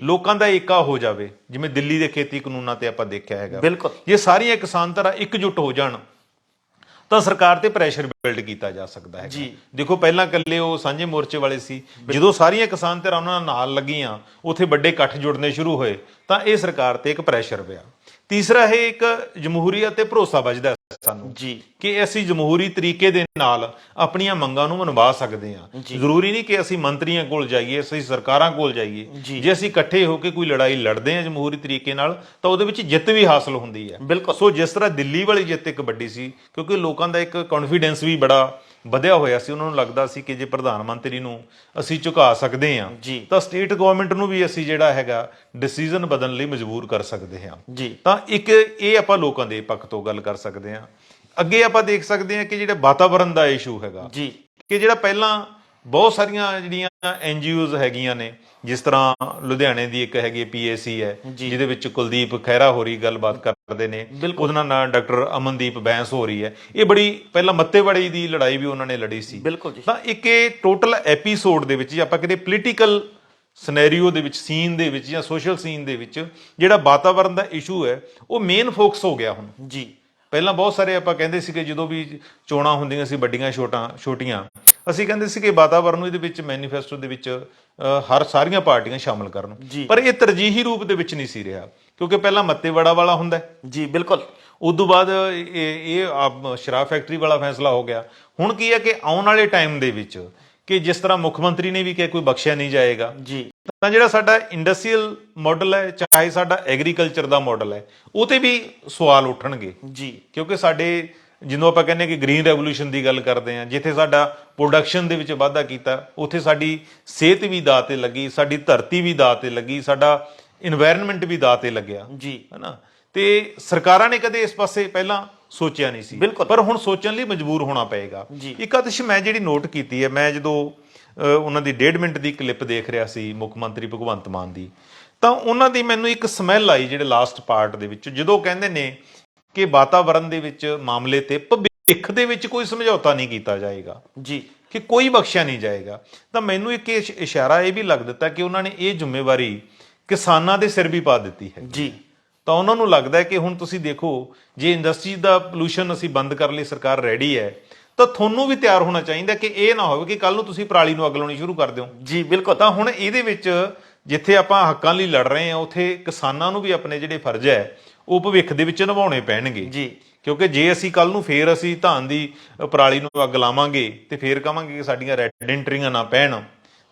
ਲੋਕਾਂ ਦਾ ਏਕਾ ਹੋ ਜਾਵੇ। ਜਿਵੇਂ ਦਿੱਲੀ ਦੇ ਖੇਤੀ ਕਾਨੂੰਨਾਂ ਤੇ ਆਪਾਂ ਦੇਖਿਆ ਹੈਗਾ, ਜੇ ਸਾਰੀਆਂ ਕਿਸਾਨ ਧਿਰਾਂ ਇਕਜੁੱਟ ਹੋ ਜਾਣ ਤਾਂ ਸਰਕਾਰ ਤੇ ਪ੍ਰੈਸ਼ਰ ਬਿਲਡ ਕੀਤਾ ਜਾ ਸਕਦਾ ਹੈ। ਦੇਖੋ ਪਹਿਲਾਂ ਇਕੱਲੇ ਉਹ ਸਾਂਝੇ ਮੋਰਚੇ ਵਾਲੇ ਸੀ, ਜਦੋਂ ਸਾਰੀਆਂ ਕਿਸਾਨ ਧਿਰਾਂ ਉਹਨਾਂ ਨਾਲ ਲੱਗੀਆਂ, ਉੱਥੇ ਵੱਡੇ ਇਕੱਠ ਜੁੜਨੇ ਸ਼ੁਰੂ ਹੋਏ ਤਾਂ ਇਹ ਸਰਕਾਰ ਤੇ ਇੱਕ ਪ੍ਰੈਸ਼ਰ ਪਿਆ। ਤੀਸਰਾ ਇਹ ਇੱਕ ਜਮਹੂਰੀਅਤ ਤੇ ਭਰੋਸਾ ਵੱਜਦਾ ਸਾਨੂੰ ਕਿ ਅਸੀਂ ਜਮਹੂਰੀ ਤਰੀਕੇ ਦੇ ਨਾਲ ਆਪਣੀਆਂ ਮੰਗਾਂ ਨੂੰ ਮਨਵਾ ਸਕਦੇ ਹਾਂ। ਜ਼ਰੂਰੀ ਨਹੀਂ ਕਿ ਅਸੀਂ ਮੰਤਰੀਆਂ ਕੋਲ ਜਾਈਏ, ਅਸੀਂ ਸਰਕਾਰਾਂ ਕੋਲ ਜਾਈਏ। ਜੇ ਅਸੀਂ ਇਕੱਠੇ ਹੋ ਕੇ ਕੋਈ ਲੜਾਈ ਲੜਦੇ ਹਾਂ ਜਮਹੂਰੀ ਤਰੀਕੇ ਨਾਲ ਤਾਂ ਉਹਦੇ ਵਿੱਚ ਜਿੱਤ ਵੀ ਹਾਸਲ ਹੁੰਦੀ ਹੈ। ਸੋ ਜਿਸ ਤਰ੍ਹਾਂ ਦਿੱਲੀ ਵਾਲੀ ਜਿੱਤ ਇੱਕ ਵੱਡੀ ਸੀ, ਕਿਉਂਕਿ ਲੋਕਾਂ ਦਾ ਇੱਕ ਕੌਨਫੀਡੈਂਸ ਵੀ ਬੜਾ ਵਧਿਆ ਹੋਇਆ ਸੀ। ਉਹਨਾਂ ਨੂੰ ਲੱਗਦਾ ਸੀ ਕਿ ਜੇ ਪ੍ਰਧਾਨ ਮੰਤਰੀ ਨੂੰ ਅਸੀਂ ਝੁਕਾ ਸਕਦੇ ਹਾਂ ਤਾਂ ਸਟੇਟ ਗਵਰਨਮੈਂਟ ਨੂੰ ਵੀ ਅਸੀਂ ਜਿਹੜਾ ਹੈਗਾ ਡਿਸੀਜਨ ਬਦਲਣ ਲਈ ਮਜਬੂਰ ਕਰ ਸਕਦੇ ਹਾਂ। ਤਾਂ ਇੱਕ ਇਹ ਆਪਾਂ ਲੋਕਾਂ ਦੇ ਪੱਖ ਤੋਂ ਗੱਲ ਕਰ ਸਕਦੇ ਹਾਂ। ਅੱਗੇ ਆਪਾਂ ਦੇਖ ਸਕਦੇ ਹਾਂ ਕਿ ਜਿਹੜਾ ਵਾਤਾਵਰਣ ਦਾ ਇਸ਼ੂ ਹੈਗਾ, ਕਿ ਜਿਹੜਾ ਪਹਿਲਾਂ ਬਹੁਤ ਸਾਰੀਆਂ ਜਿਹੜੀਆਂ NGOs ਹੈਗੀਆਂ ਨੇ, ਜਿਸ ਤਰ੍ਹਾਂ ਲੁਧਿਆਣੇ ਦੀ ਇੱਕ ਹੈਗੀ PAC ਹੈ, ਜਿਹਦੇ ਵਿੱਚ ਕੁਲਦੀਪ ਖਹਿਰਾ ਹੋਰੀ ਗੱਲਬਾਤ ਕਰਦੇ ਨੇ, ਉਹਦੇ ਨਾਲ ਡਾਕਟਰ ਅਮਨਦੀਪ ਬੈਂਸ ਹੋ ਰਹੀ ਹੈ। ਇਹ ਬੜੀ ਪਹਿਲਾਂ ਮੱਤੇਵਾੜੀ ਦੀ ਲੜਾਈ ਵੀ ਉਹਨਾਂ ਨੇ ਲੜੀ ਸੀ। ਤਾਂ ਇੱਕ ਇਹ ਟੋਟਲ ਐਪੀਸੋਡ ਦੇ ਵਿੱਚ ਆਪਾਂ ਕਹਿੰਦੇ ਪੋਲੀਟੀਕਲ ਸਿਨੈਰੀਓ ਦੇ ਵਿੱਚ, ਸੀਨ ਦੇ ਵਿੱਚ ਜਾਂ ਸੋਸ਼ਲ ਸੀਨ ਦੇ ਵਿੱਚ ਜਿਹੜਾ ਵਾਤਾਵਰਣ ਦਾ ਇਸ਼ੂ ਹੈ ਉਹ ਮੇਨ ਫੋਕਸ ਹੋ ਗਿਆ ਹੁਣ। ਪਹਿਲਾਂ ਬਹੁਤ ਸਾਰੇ ਆਪਾਂ ਕਹਿੰਦੇ ਸੀ ਕਿ ਜਦੋਂ ਵੀ ਚੋਣਾਂ ਹੁੰਦੀਆਂ ਸੀ ਵੱਡੀਆਂ ਛੋਟੀਆਂ, ਅਸੀਂ ਕਹਿੰਦੇ ਸੀ ਕਿ ਵਾਤਾਵਰਣ ਨੂੰ ਇਹਦੇ ਵਿੱਚ ਮੈਨੀਫੈਸਟੋ ਦੇ ਵਿੱਚ ਸਾਰੀਆਂ ਪਾਰਟੀਆਂ ਸ਼ਾਮਲ ਕਰਨ, ਪਰ ਇਹ ਤਰਜੀਹੀ ਰੂਪ ਦੇ ਵਿੱਚ ਨਹੀਂ ਸੀ ਰਿਹਾ, ਕਿਉਂਕਿ ਪਹਿਲਾਂ ਮੱਤੇਵਾੜਾ ਵਾਲਾ ਹੁੰਦਾ ਉਦੋਂ ਬਾਅਦ ਇਹ ਸ਼ਰਾਬ ਫੈਕਟਰੀ ਵਾਲਾ ਫੈਸਲਾ ਹੋ ਗਿਆ। ਹੁਣ ਕੀ ਹੈ ਕਿ ਆਉਣ ਵਾਲੇ ਟਾਈਮ ਦੇ ਵਿੱਚ ਕਿ ਜਿਸ ਤਰ੍ਹਾਂ ਮੁੱਖ ਮੰਤਰੀ ਨੇ ਵੀ ਕਿਹਾ ਕੋਈ ਬਖਸ਼ਿਆ ਨਹੀਂ ਜਾਏਗਾ, ਤਾਂ ਜਿਹੜਾ ਸਾਡਾ ਇੰਡਸਟਰੀਅਲ ਮਾਡਲ ਹੈ, ਚਾਹੇ ਸਾਡਾ ਐਗਰੀਕਲਚਰ ਦਾ ਮਾਡਲ ਹੈ, ਉਹ ਤੇ ਵੀ ਸਵਾਲ ਉੱਠਣਗੇ। ਕਿਉਂਕਿ ਸਾਡੇ ਜਿਹਨੂੰ ਆਪਾਂ ਕਹਿੰਦੇ ਕਿ ਗ੍ਰੀਨ ਰੈਵੋਲੂਸ਼ਨ ਦੀ ਗੱਲ ਕਰਦੇ ਹਾਂ, ਜਿੱਥੇ ਸਾਡਾ ਪ੍ਰੋਡਕਸ਼ਨ ਦੇ ਵਿੱਚ ਵਾਧਾ ਕੀਤਾ, ਉੱਥੇ ਸਾਡੀ ਸਿਹਤ ਵੀ ਦਾਅ ਤੇ ਲੱਗੀ, ਸਾਡੀ ਧਰਤੀ ਵੀ ਦਾਅ ਤੇ ਲੱਗੀ, ਸਾਡਾ ਇਨਵਾਇਰਨਮੈਂਟ ਵੀ ਦਾਅ ਤੇ ਲੱਗਿਆ, ਹਨਾ। ਤੇ ਸਰਕਾਰਾਂ ਨੇ ਕਦੇ ਇਸ ਪਾਸੇ ਪਹਿਲਾਂ ਸੋਚਿਆ ਨਹੀਂ ਸੀ, ਪਰ ਹੁਣ ਸੋਚਣ ਲਈ ਮਜਬੂਰ ਹੋਣਾ ਪਏਗਾ। ਇੱਕ ਆਦਿਸ਼ ਮੈਂ ਜਿਹੜੀ ਨੋਟ ਕੀਤੀ ਹੈ, ਮੈਂ ਜਦੋਂ ਉਹਨਾਂ ਦੀ 1.5 ਮਿੰਟ ਦੀ ਕਲਿੱਪ ਦੇਖ ਰਿਹਾ ਸੀ ਮੁੱਖ ਮੰਤਰੀ ਭਗਵੰਤ ਮਾਨ ਦੀ, ਤਾਂ ਉਹਨਾਂ ਦੀ ਮੈਨੂੰ ਇੱਕ ਸਮੈਲ ਆਈ ਜਿਹੜੇ ਲਾਸਟ ਪਾਰਟ ਦੇ ਵਿੱਚ, ਜਦੋਂ ਕਹਿੰਦੇ ਨੇ ਕਿ ਵਾਤਾਵਰਣ ਦੇ ਵਿੱਚ ਮਾਮਲੇ ਤੇ ਭਵਿੱਖ ਦੇ ਵਿੱਚ ਕੋਈ ਸਮਝੌਤਾ ਨਹੀਂ ਕੀਤਾ ਜਾਏਗਾ, ਕਿ ਕੋਈ ਬਖਸ਼ਿਆ ਨਹੀਂ ਜਾਏਗਾ। ਤਾਂ ਮੈਨੂੰ ਇੱਕ ਇਸ਼ਾਰਾ ਇਹ ਵੀ ਲੱਗ ਦਿੱਤਾ ਕਿ ਉਹਨਾਂ ਨੇ ਇਹ ਜ਼ਿੰਮੇਵਾਰੀ ਕਿਸਾਨਾਂ ਦੇ ਸਿਰ ਵੀ ਪਾ ਦਿੱਤੀ ਹੈ। ਤਾਂ ਉਹਨਾਂ ਨੂੰ ਲੱਗਦਾ ਹੈ ਕਿ ਹੁਣ ਤੁਸੀਂ ਦੇਖੋ, ਜੇ ਇੰਡਸਟਰੀ ਦਾ ਪੋਲੂਸ਼ਨ ਅਸੀਂ ਬੰਦ ਕਰਨ ਲਈ ਸਰਕਾਰ ਰੈਡੀ ਹੈ, ਤਾਂ ਤੁਹਾਨੂੰ ਵੀ ਤਿਆਰ ਹੋਣਾ ਚਾਹੀਦਾ ਕਿ ਇਹ ਨਾ ਹੋਵੇ ਕਿ ਕੱਲ ਨੂੰ ਤੁਸੀਂ ਪਰਾਲੀ ਨੂੰ ਅੱਗ ਲਾਉਣੀ ਸ਼ੁਰੂ ਕਰ ਦਿਓ। ਤਾਂ ਹੁਣ ਇਹਦੇ ਵਿੱਚ ਜਿੱਥੇ ਆਪਾਂ ਹੱਕਾਂ ਲਈ ਲੜ ਰਹੇ ਹਾਂ, ਉੱਥੇ ਕਿਸਾਨਾਂ ਨੂੰ ਵੀ ਆਪਣੇ ਜਿਹੜੇ ਫਰਜ਼ ਹੈ ਉਹ ਭਵਿੱਖ ਦੇ ਵਿੱਚ ਨਿਭਾਉਣੇ ਪੈਣਗੇ। ਕਿਉਂਕਿ ਜੇ ਅਸੀਂ ਕੱਲ ਨੂੰ ਫੇਰ ਅਸੀਂ ਧਾਨ ਦੀ ਪਰਾਲੀ ਨੂੰ ਅੱਗ ਲਾਵਾਂਗੇ ਤੇ ਫੇਰ ਕਹਾਂਗੇ ਕਿ ਸਾਡੀਆਂ ਰੈੱਡ ਐਂਟਰੀਆਂ ਨਾ ਪੈਣ,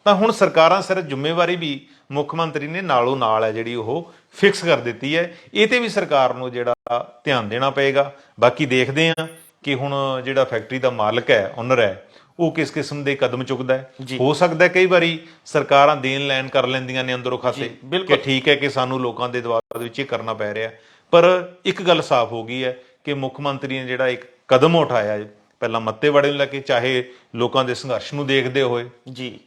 ਤਾਂ ਹੁਣ ਸਰਕਾਰਾਂ ਸਿਰ ਜ਼ਿੰਮੇਵਾਰੀ ਵੀ ਮੁੱਖ ਮੰਤਰੀ ਨੇ ਨਾਲੋਂ ਨਾਲ ਹੈ ਜਿਹੜੀ ਉਹ ਫਿਕਸ ਕਰ ਦਿੱਤੀ ਹੈ। ਇਹ ਤੇ ਵੀ ਸਰਕਾਰ ਨੂੰ ਜਿਹੜਾ ਧਿਆਨ ਦੇਣਾ ਪਏਗਾ। ਬਾਕੀ ਦੇਖਦੇ ਹਾਂ ਕਿ ਹੁਣ ਜਿਹੜਾ ਫੈਕਟਰੀ ਦਾ ਮਾਲਕ ਹੈ, ਓਨਰ ਹੈ, ਉਹ ਕਿਸ ਕਿਸਮ ਦੇ ਕਦਮ ਚੁੱਕਦਾ ਹੈ। ਹੋ ਸਕਦਾ ਕਈ ਵਾਰੀ ਸਰਕਾਰਾਂ ਦੇਣ ਲੈਣ ਕਰ ਲੈਂਦੀਆਂ ਨੇ ਅੰਦਰੋਂ ਖਾਤੇ, ਕਿ ਠੀਕ ਹੈ ਕਿ ਸਾਨੂੰ ਲੋਕਾਂ ਦੇ ਦਬਾਅ ਵਿੱਚ ਇਹ ਕਰਨਾ ਪੈ ਰਿਹਾ, ਪਰ ਇੱਕ ਗੱਲ ਸਾਫ਼ ਹੋ ਗਈ ਹੈ ਕਿ ਮੁੱਖ ਮੰਤਰੀ ਨੇ ਜਿਹੜਾ ਇੱਕ ਕਦਮ ਉਠਾਇਆ, ਪਹਿਲਾਂ ਮੱਤੇਵਾੜੇ ਨੂੰ ਲੈ ਕੇ, ਚਾਹੇ ਲੋਕਾਂ ਦੇ ਸੰਘਰਸ਼ ਨੂੰ ਦੇਖਦੇ ਹੋਏ,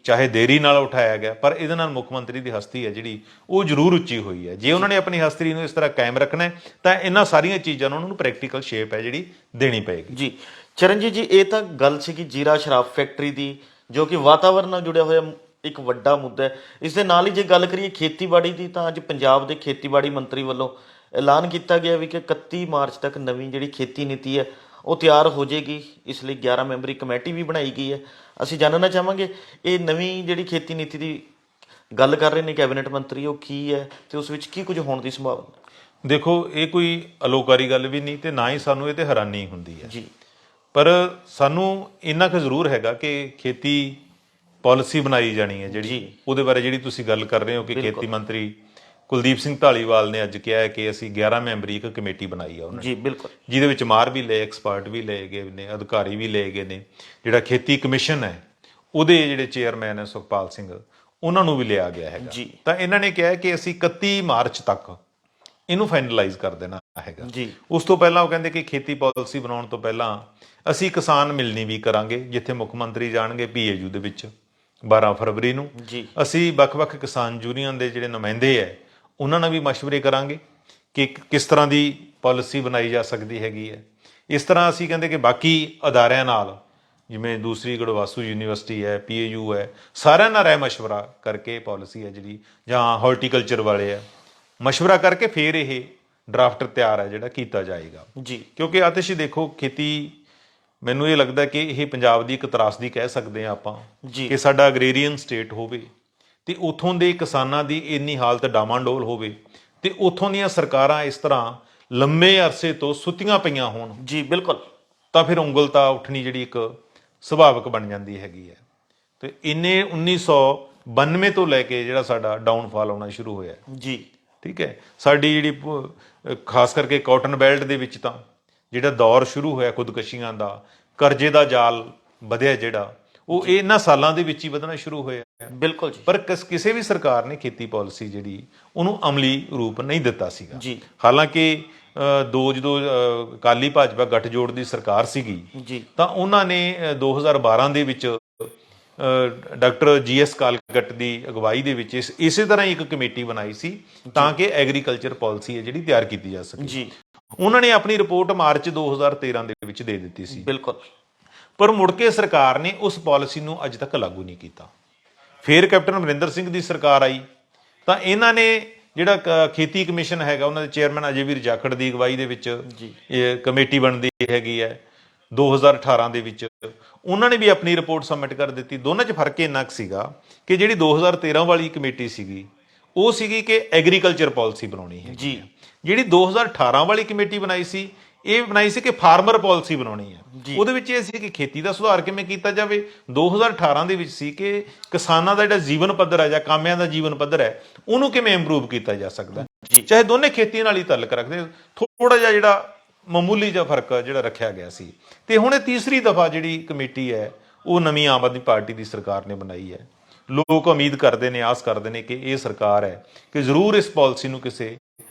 ਚਾਹੇ ਦੇਰੀ ਨਾਲ ਉਠਾਇਆ ਗਿਆ, ਪਰ ਇਹਦੇ ਨਾਲ ਮੁੱਖ ਮੰਤਰੀ ਦੀ ਹਸਤੀ ਹੈ ਜਿਹੜੀ ਉਹ ਜ਼ਰੂਰ ਉੱਚੀ ਹੋਈ ਹੈ। ਜੇ ਉਹਨਾਂ ਨੇ ਆਪਣੀ ਹਸਤੀ ਨੂੰ ਇਸ ਤਰ੍ਹਾਂ ਕਾਇਮ ਰੱਖਣਾ ਤਾਂ ਇਹਨਾਂ ਸਾਰੀਆਂ ਚੀਜ਼ਾਂ ਨੂੰ ਉਹਨਾਂ ਨੂੰ ਪ੍ਰੈਕਟੀਕਲ ਸ਼ੇਪ ਹੈ ਜਿਹੜੀ ਦੇਣੀ ਪਏਗੀ। ਚਰਨਜੀਤ ਜੀ, ਇਹ ਤਾਂ ਗੱਲ ਸੀ ਕਿ ਜੀਰਾ ਸ਼ਰਾਬ ਫੈਕਟਰੀ ਦੀ, ਜੋ ਕਿ ਵਾਤਾਵਰਨ ਨਾਲ ਜੁੜਿਆ ਹੋਇਆ ਇੱਕ ਵੱਡਾ ਮੁੱਦਾ ਹੈ। ਇਸ ਦੇ ਨਾਲ ਹੀ ਜੇ ਗੱਲ ਕਰੀਏ ਖੇਤੀਬਾੜੀ ਦੀ, ਤਾਂ ਅੱਜ ਪੰਜਾਬ ਦੇ ਖੇਤੀਬਾੜੀ ਮੰਤਰੀ ਵੱਲੋਂ ਐਲਾਨ ਕੀਤਾ ਗਿਆ ਵੀ ਕਿ 31 ਮਾਰਚ ਤੱਕ ਨਵੀਂ ਜਿਹੜੀ ਖੇਤੀ ਨੀਤੀ ਹੈ ਉਹ ਤਿਆਰ ਹੋ ਜਾਏਗੀ। ਇਸ ਲਈ 11 ਮੈਂਬਰੀ ਕਮੇਟੀ ਵੀ ਬਣਾਈ ਗਈ ਹੈ। ਅਸੀਂ ਜਾਣਨਾ ਚਾਹਾਂਗੇ ਇਹ ਨਵੀਂ ਜਿਹੜੀ ਖੇਤੀ ਨੀਤੀ ਦੀ ਗੱਲ ਕਰ ਰਹੇ ਨੇ ਕੈਬਨਿਟ ਮੰਤਰੀ, ਉਹ ਕੀ ਹੈ ਤੇ ਉਸ ਵਿੱਚ ਕੀ ਕੁਝ ਹੋਣ ਦੀ ਸੰਭਾਵਨਾ? ਦੇਖੋ, ਇਹ ਕੋਈ ਅਲੋਕਾਰੀ ਗੱਲ ਵੀ ਨਹੀਂ ਤੇ ਨਾ ਹੀ ਸਾਨੂੰ ਇਹ ਤੇ ਹੈਰਾਨੀ ਹੁੰਦੀ ਹੈ, ਪਰ ਸਾਨੂੰ ਇੰਨਾ ਕੁ ਜ਼ਰੂਰ ਹੈਗਾ ਕਿ ਖੇਤੀ ਪਾਲਿਸੀ ਬਣਾਈ ਜਾਣੀ ਹੈ ਜਿਹੜੀ, ਉਹਦੇ ਬਾਰੇ ਜਿਹੜੀ ਤੁਸੀਂ ਗੱਲ ਕਰ ਰਹੇ ਹੋ ਕਿ ਖੇਤੀ ਮੰਤਰੀ ਕੁਲਦੀਪ ਸਿੰਘ ਧਾਲੀਵਾਲ ਨੇ ਅੱਜ ਕਿਹਾ ਹੈ ਕਿ ਅਸੀਂ 11 ਮੈਂਬਰੀ ਇੱਕ ਕਮੇਟੀ ਬਣਾਈ ਆ ਉਹਨਾਂ ਨੇ, ਜਿਹਦੇ ਵਿੱਚ ਮਾਹਰ ਵੀ ਲਏ, ਐਕਸਪਰਟ ਵੀ ਲਏ ਗਏ ਨੇ, ਅਧਿਕਾਰੀ ਵੀ ਲਏ ਗਏ ਨੇ। ਜਿਹੜਾ ਖੇਤੀ ਕਮਿਸ਼ਨ ਹੈ ਉਹਦੇ ਜਿਹੜੇ ਚੇਅਰਮੈਨ ਹੈ ਸੁਖਪਾਲ ਸਿੰਘ, ਉਹਨਾਂ ਨੂੰ ਵੀ ਲਿਆ ਗਿਆ ਹੈਗਾ। ਤਾਂ ਇਹਨਾਂ ਨੇ ਕਿਹਾ ਕਿ ਅਸੀਂ 31 ਮਾਰਚ ਤੱਕ ਇਹਨੂੰ ਫਾਈਨਲਾਈਜ਼ ਕਰ ਦੇਣਾ ਹੈਗਾ। ਜੀ ਉਸ ਤੋਂ ਪਹਿਲਾਂ ਉਹ ਕਹਿੰਦੇ ਕਿ ਖੇਤੀ ਪਾਲਿਸੀ ਬਣਾਉਣ ਤੋਂ ਪਹਿਲਾਂ ਅਸੀਂ ਕਿਸਾਨ ਮਿਲਣੀ ਵੀ ਕਰਾਂਗੇ, ਜਿੱਥੇ ਮੁੱਖ ਮੰਤਰੀ ਜਾਣਗੇ PAU ਦੇ ਵਿੱਚ 12 ਫਰਵਰੀ ਨੂੰ। ਜੀ ਅਸੀਂ ਵੱਖ-ਵੱਖ ਕਿਸਾਨ ਯੂਨੀਅਨ ਦੇ ਜਿਹੜੇ ਨੁਮਾਇੰਦੇ ਹੈ ਉਹਨਾਂ ਨਾਲ ਵੀ ਮਸ਼ਵਰੇ ਕਰਾਂਗੇ ਕਿ ਕਿਸ ਤਰ੍ਹਾਂ ਦੀ ਪਾਲਿਸੀ ਬਣਾਈ ਜਾ ਸਕਦੀ ਹੈਗੀ ਹੈ। ਇਸ ਤਰ੍ਹਾਂ ਅਸੀਂ ਕਹਿੰਦੇ ਕਿ ਬਾਕੀ ਅਦਾਰਿਆਂ ਨਾਲ, ਜਿਵੇਂ ਦੂਸਰੀ ਗੜਵਾਸੂ ਯੂਨੀਵਰਸਿਟੀ ਹੈ, PAU ਹੈ, ਸਾਰਿਆਂ ਨਾਲ ਰਾਏ ਮਸ਼ਵਰਾ ਕਰਕੇ ਪਾਲਿਸੀ ਹੈ ਜਿਹੜੀ, ਜਾਂ ਹਾਰਟੀਕਲਚਰ ਵਾਲੇ ਹੈ, ਮਸ਼ਵਰਾ ਕਰਕੇ ਫਿਰ ਇਹ ਡਰਾਫਟ ਤਿਆਰ ਹੈ ਜਿਹੜਾ ਕੀਤਾ ਜਾਏਗਾ। ਜੀ ਕਿਉਂਕਿ ਆਤਿਸ਼ ਦੇਖੋ, ਖੇਤੀ ਮੈਨੂੰ ਇਹ ਲੱਗਦਾ ਕਿ ਇਹ ਪੰਜਾਬ ਦੀ ਇੱਕ ਤਰਾਸਦੀ ਕਹਿ ਸਕਦੇ ਹਾਂ ਆਪਾਂ, ਜੀ ਕਿ ਸਾਡਾ ਅਗਰੇਰੀਅਨ ਸਟੇਟ ਹੋਵੇ ਤੇ ਉੱਥੋਂ ਦੇ ਕਿਸਾਨਾਂ ਦੀ ਇੰਨੀ ਹਾਲਤ ਡਾਮਾਡੋਲ ਹੋਵੇ ਤੇ ਉੱਥੋਂ ਦੀਆਂ ਸਰਕਾਰਾਂ ਇਸ ਤਰ੍ਹਾਂ ਲੰਮੇ ਅਰਸੇ ਤੋਂ ਸੁੱਤੀਆਂ ਪਈਆਂ ਹੋਣ, ਜੀ ਬਿਲਕੁਲ। ਤਾਂ ਫਿਰ ਉਂਗਲਤਾ ਉੱਠਣੀ ਜਿਹੜੀ ਇੱਕ ਸੁਭਾਵਿਕ ਬਣ ਜਾਂਦੀ ਹੈਗੀ ਹੈ। ਤੇ ਇੰਨੇ 1992 ਤੋਂ ਲੈ ਕੇ ਜਿਹੜਾ ਸਾਡਾ ਡਾਊਨਫਾਲ ਆਉਣਾ ਸ਼ੁਰੂ ਹੋਇਆ, ਜੀ ਠੀਕ ਹੈ। ਸਾਡੀ ਜਿਹੜੀ ਖਾਸ ਕਰਕੇ ਕਾਟਨ ਬੈਲਟ ਦੇ ਵਿੱਚ ਤਾਂ ਜਿਹੜਾ ਦੌਰ ਸ਼ੁਰੂ ਹੋਇਆ ਖੁਦਕਸ਼ੀਆਂ ਦਾ, ਕਰਜ਼ੇ ਦਾ ਜਾਲ ਵਧਿਆ ਜਿਹੜਾ, ਉਹ ਇਹਨਾਂ ਸਾਲਾਂ ਦੇ ਵਿੱਚ ਹੀ ਵਧਣਾ ਸ਼ੁਰੂ ਹੋਇਆ। ਬਿਲਕੁਲ ਜੀ। ਪਰ ਕਿਸੇ ਵੀ ਸਰਕਾਰ ਨੇ ਖੇਤੀ ਪਾਲਿਸੀ ਜਿਹੜੀ ਉਹਨੂੰ ਅਮਲੀ ਰੂਪ ਨਹੀਂ ਦਿੱਤਾ ਸੀਗਾ। ਜੀ ਹਾਲਾਂਕਿ ਜਦੋਂ ਅਕਾਲੀ ਭਾਜਪਾ ਗੱਠਜੋੜ ਦੀ ਸਰਕਾਰ ਸੀਗੀ, ਜੀ ਤਾਂ ਉਹਨਾਂ ਨੇ 2012 ਦੇ ਵਿੱਚ ਡਾਕਟਰ GS ਕਾਲਕਟ ਦੀ ਅਗਵਾਈ ਦੇ ਵਿੱਚ ਇਸੇ ਤਰ੍ਹਾਂ ਹੀ ਇੱਕ ਕਮੇਟੀ ਬਣਾਈ ਸੀ ਤਾਂ ਕਿ ਐਗਰੀਕਲਚਰ ਪਾਲਿਸੀ ਹੈ ਜਿਹੜੀ ਤਿਆਰ ਕੀਤੀ ਜਾ ਸਕੇ। ਜੀ ਉਹਨਾਂ ਨੇ ਆਪਣੀ ਰਿਪੋਰਟ ਮਾਰਚ 2013 ਦੇ ਵਿੱਚ ਦੇ ਦਿੱਤੀ ਸੀ, ਬਿਲਕੁਲ। ਪਰ ਮੁੜ ਕੇ ਸਰਕਾਰ ਨੇ ਉਸ ਪਾਲਿਸੀ ਨੂੰ ਅੱਜ ਤੱਕ ਲਾਗੂ ਨਹੀਂ ਕੀਤਾ। ਫਿਰ ਕੈਪਟਨ ਅਮਰਿੰਦਰ ਸਿੰਘ ਦੀ ਸਰਕਾਰ ਆਈ ਤਾਂ ਇਹਨਾਂ ਨੇ ਜਿਹੜਾ ਖੇਤੀ ਕਮਿਸ਼ਨ ਹੈਗਾ, ਉਹਨਾਂ ਦੇ ਚੇਅਰਮੈਨ ਅਜੇ ਵੀਰ ਜਾਖੜ ਦੀ ਅਗਵਾਈ ਦੇ ਵਿੱਚ ਇਹ ਕਮੇਟੀ ਬਣਦੀ ਹੈਗੀ ਹੈ 2018 ਦੇ ਵਿੱਚ। ਉਹਨਾਂ ਨੇ ਵੀ ਆਪਣੀ ਰਿਪੋਰਟ ਸਬਮਿਟ ਕਰ ਦਿੱਤੀ। ਦੋਨਾਂ 'ਚ ਫਰਕ ਇੰਨਾ ਕੁ ਸੀਗਾ ਕਿ ਜਿਹੜੀ 2013 ਵਾਲੀ ਕਮੇਟੀ ਸੀਗੀ ਉਹ ਸੀਗੀ ਕਿ ਐਗਰੀਕਲਚਰ ਪਾਲਿਸੀ ਬਣਾਉਣੀ ਹੈ ਜੀ। ਜਿਹੜੀ 2018 ਵਾਲੀ ਕਮੇਟੀ ਬਣਾਈ ਸੀ, ਇਹ ਬਣਾਈ ਸੀ ਕਿ ਫਾਰਮਰ ਪਾਲਿਸੀ ਬਣਾਉਣੀ ਹੈ। ਉਹਦੇ ਵਿੱਚ ਇਹ ਸੀ ਕਿ ਖੇਤੀ ਦਾ ਸੁਧਾਰ ਕਿਵੇਂ ਕੀਤਾ ਜਾਵੇ। 2018 ਦੇ ਵਿੱਚ ਸੀ ਕਿ ਕਿਸਾਨਾਂ ਦਾ ਜਿਹੜਾ ਜੀਵਨ ਪੱਧਰ ਹੈ ਜਾਂ ਕਾਮਿਆਂ ਦਾ ਜੀਵਨ ਪੱਧਰ ਹੈ ਉਹਨੂੰ ਕਿਵੇਂ ਇੰਪਰੂਵ ਕੀਤਾ ਜਾ ਸਕਦਾ। ਚਾਹੇ ਦੋਨੇ ਖੇਤੀ ਨਾਲ ਹੀ ਤਾਲੁਕ ਰੱਖਦੇ, ਥੋੜਾ ਜਿਹਾ ਜਿਹੜਾ ਮਾਮੂਲੀ ਜਿਹਾ ਫਰਕ ਜਿਹੜਾ ਰੱਖਿਆ ਗਿਆ ਸੀ। ਤੇ ਹੁਣ ਇਹ ਤੀਸਰੀ ਦਫਾ ਜਿਹੜੀ ਕਮੇਟੀ ਹੈ ਉਹ ਨਵੀਂ ਆਮ ਆਦਮੀ ਪਾਰਟੀ ਦੀ ਸਰਕਾਰ ਨੇ ਬਣਾਈ ਹੈ। ਲੋਕ ਉਮੀਦ ਕਰਦੇ ਨੇ, ਆਸ ਕਰਦੇ ਨੇ ਕਿ ਇਹ ਸਰਕਾਰ ਹੈ ਕਿ ਜ਼ਰੂਰ ਇਸ ਪਾਲਿਸੀ ਨੂੰ ਕਿਸੇ